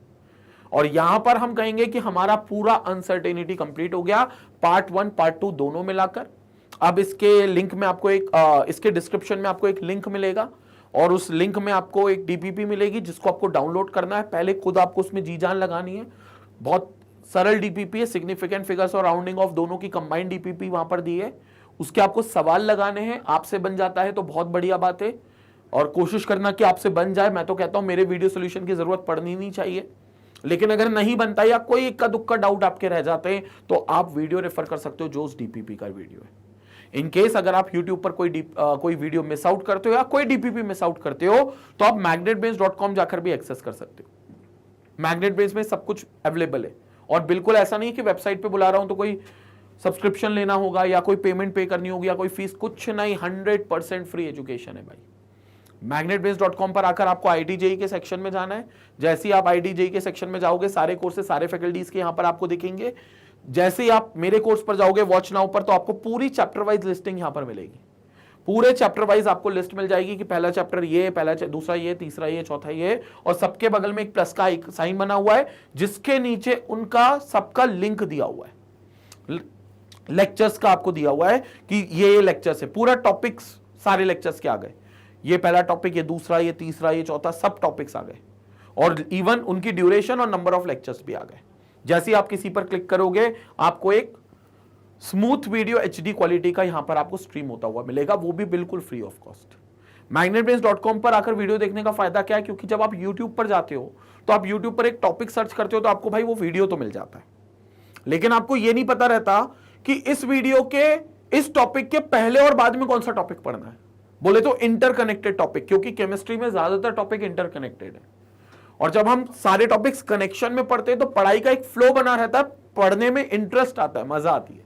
S1: और यहां पर हम कहेंगे कि हमारा पूरा अनसर्टेनिटी कंप्लीट हो गया, पार्ट 1 पार्ट 2 दोनों मिलाकर। अब इसके लिंक में आपको इसके डिस्क्रिप्शन में आपको एक लिंक मिलेगा और उस लिंक में आपको एक डीपीपी मिलेगी जिसको आपको डाउनलोड करना है। पहले खुद आपको उसमें जी जान लगानी है। बहुत सरल डीपीपी है, सिग्निफिकेंट फिगर्स और राउंडिंग ऑफ दोनों की कंबाइंड डीपीपी वहां पर दी है। उसके आपको सवाल लगाने हैं, आपसे बन जाता है तो बहुत बढ़िया बात है, और कोशिश करना कि आपसे बन जाए। मैं तो कहता हूं मेरे वीडियो सोल्यूशन की जरूरत पड़नी नहीं चाहिए, लेकिन अगर नहीं बनता या कोई इक्का दुक्का डाउट आपके रह जाते हैं तो आप वीडियो रेफर कर सकते हो जो उस डीपीपी का वीडियो है। इन केस अगर आप YouTube पर कोई वीडियो मिस आउट करते हो या कोई डीपीपी मिस आउट करते हो तो आप magnetbrains.com जाकर भी एक्सेस कर सकते हो। मैग्नेटब्रेन्स में सब कुछ अवेलेबल है, और बिल्कुल ऐसा नहीं है कि वेबसाइट पे बुला रहा हूं तो कोई सब्सक्रिप्शन लेना होगा या कोई पेमेंट पे करनी होगी या कोई फीस, कुछ नहीं। 100% फ्री एजुकेशन है भाई। magnetbrains.com पर आकर आपको IIT-JEE के सेक्शन में जाना है। जैसे ही आप IIT-JEE के सेक्शन में जाओगे सारे कोर्सेज सारे फैकल्टीज के यहां पर आपको दिखेंगे। जैसे ही आप मेरे कोर्स पर जाओगे वॉच नाउ पर, तो आपको पूरी चैप्टर वाइज लिस्टिंग यहां पर मिलेगी। पूरे चैप्टर वाइज आपको लिस्ट मिल जाएगी कि पहला चैप्टर ये, दूसरा ये, तीसरा ये, चौथा ये, और सबके बगल में एक प्लस का एक साइन बना हुआ है जिसके नीचे उनका सबका लिंक दिया हुआ है। लेक्चर्स का आपको दिया हुआ है कि ये लेक्चर्स है, पूरा टॉपिक्स सारे लेक्चर्स के आ गए। ये पहला टॉपिक, ये दूसरा, ये तीसरा, ये चौथा, सब टॉपिक्स आ गए, और इवन उनकी ड्यूरेशन और नंबर ऑफ लेक्चर्स भी आ गए। जैसे ही आप किसी पर क्लिक करोगे आपको एक स्मूथ वीडियो HD क्वालिटी का यहां पर आपको स्ट्रीम होता हुआ मिलेगा, वो भी बिल्कुल फ्री ऑफ कॉस्ट। magnetbrains.com पर आकर वीडियो देखने का फायदा क्या है? क्योंकि जब आप YouTube पर जाते हो तो आप YouTube पर एक टॉपिक सर्च करते हो तो आपको भाई वो वीडियो तो मिल जाता है, लेकिन आपको ये नहीं पता रहता कि इस वीडियो के इस टॉपिक के पहले और बाद में कौन सा टॉपिक पढ़ना है। बोले तो इंटरकनेक्टेड टॉपिक, क्योंकि केमिस्ट्री में ज्यादातर टॉपिक इंटरकनेक्टेड है, और जब हम सारे टॉपिक्स कनेक्शन में पढ़ते हैं तो पढ़ाई का एक फ्लो बना रहता है, पढ़ने में इंटरेस्ट आता है, मजा आती है।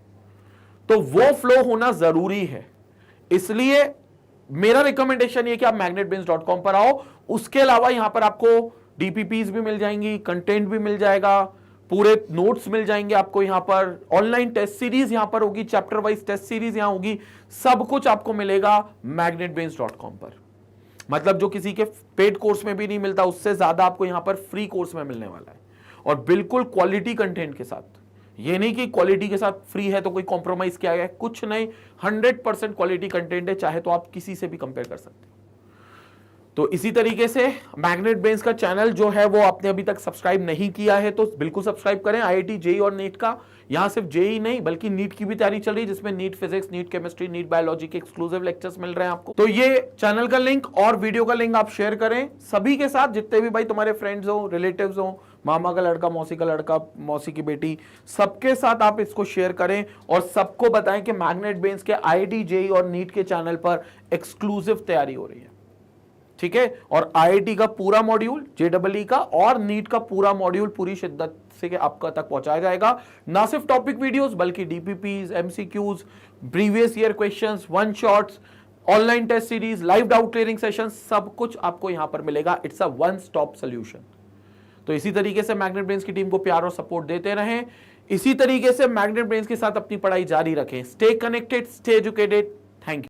S1: तो वो फ्लो होना जरूरी है, इसलिए मेरा रिकमेंडेशन ये कि आप magnetbrains.com पर आओ। उसके अलावा यहां पर आपको डीपीपीज भी मिल जाएंगी, कंटेंट भी मिल जाएगा, पूरे नोट्स मिल जाएंगे आपको। यहां पर ऑनलाइन टेस्ट सीरीज यहां पर होगी, चैप्टर वाइज टेस्ट सीरीज यहां होगी, सब कुछ आपको मिलेगा magnetbrains.com पर। मतलब जो किसी के पेड कोर्स में भी नहीं मिलता उससे ज्यादा आपको यहां पर फ्री कोर्स में मिलने वाला है, और बिल्कुल क्वालिटी कंटेंट के साथ। ये नहीं कि क्वालिटी के साथ फ्री है तो कोई कॉम्प्रोमाइज किया गया है, कुछ नहीं। 100% क्वालिटी कंटेंट है, चाहे तो आप किसी से भी कंपेयर कर सकते हो। तो इसी तरीके से मैग्नेट ब्रेन्स का चैनल जो है वो आपने अभी तक सब्सक्राइब नहीं किया है तो बिल्कुल सब्सक्राइब करें। IIT-JEE और नीट का, यहां सिर्फ JEE नहीं बल्कि नीट की भी तैयारी चल रही है, जिसमें NEET physics, NEET chemistry, NEET biology के एक्सक्लूसिव लेक्चर्स मिल रहे हैं आपको। तो ये चैनल का लिंक और वीडियो का लिंक आप शेयर करें सभी के साथ, जितने भी भाई तुम्हारे फ्रेंड्स हो, रिलेटिव्स हो, मामा का लड़का, मौसी का लड़का, मौसी की बेटी, सबके साथ आप इसको शेयर करें और सबको बताएं कि मैग्नेट ब्रेन्स के IIT-JEE और नीट के चैनल पर एक्सक्लूसिव तैयारी हो रही है, ठीक है। और IIT का पूरा मॉड्यूल, JEE का और नीट का पूरा मॉड्यूल पूरी शिद्दत से आपका तक पहुंचाया जाएगा। ना सिर्फ टॉपिक वीडियोस बल्कि DPPs, MCQs, previous year questions, one shots, online test series, live doubt clearing session, सब कुछ आपको यहां पर मिलेगा। It's a one stop solution. तो इसी तरीके से मैग्नेट ब्रेन्स की टीम को प्यार और सपोर्ट देते रहें। इसी तरीके से मैग्नेट ब्रेन्स के साथ अपनी पढ़ाई जारी रखें। Stay connected, stay educated. Thank you.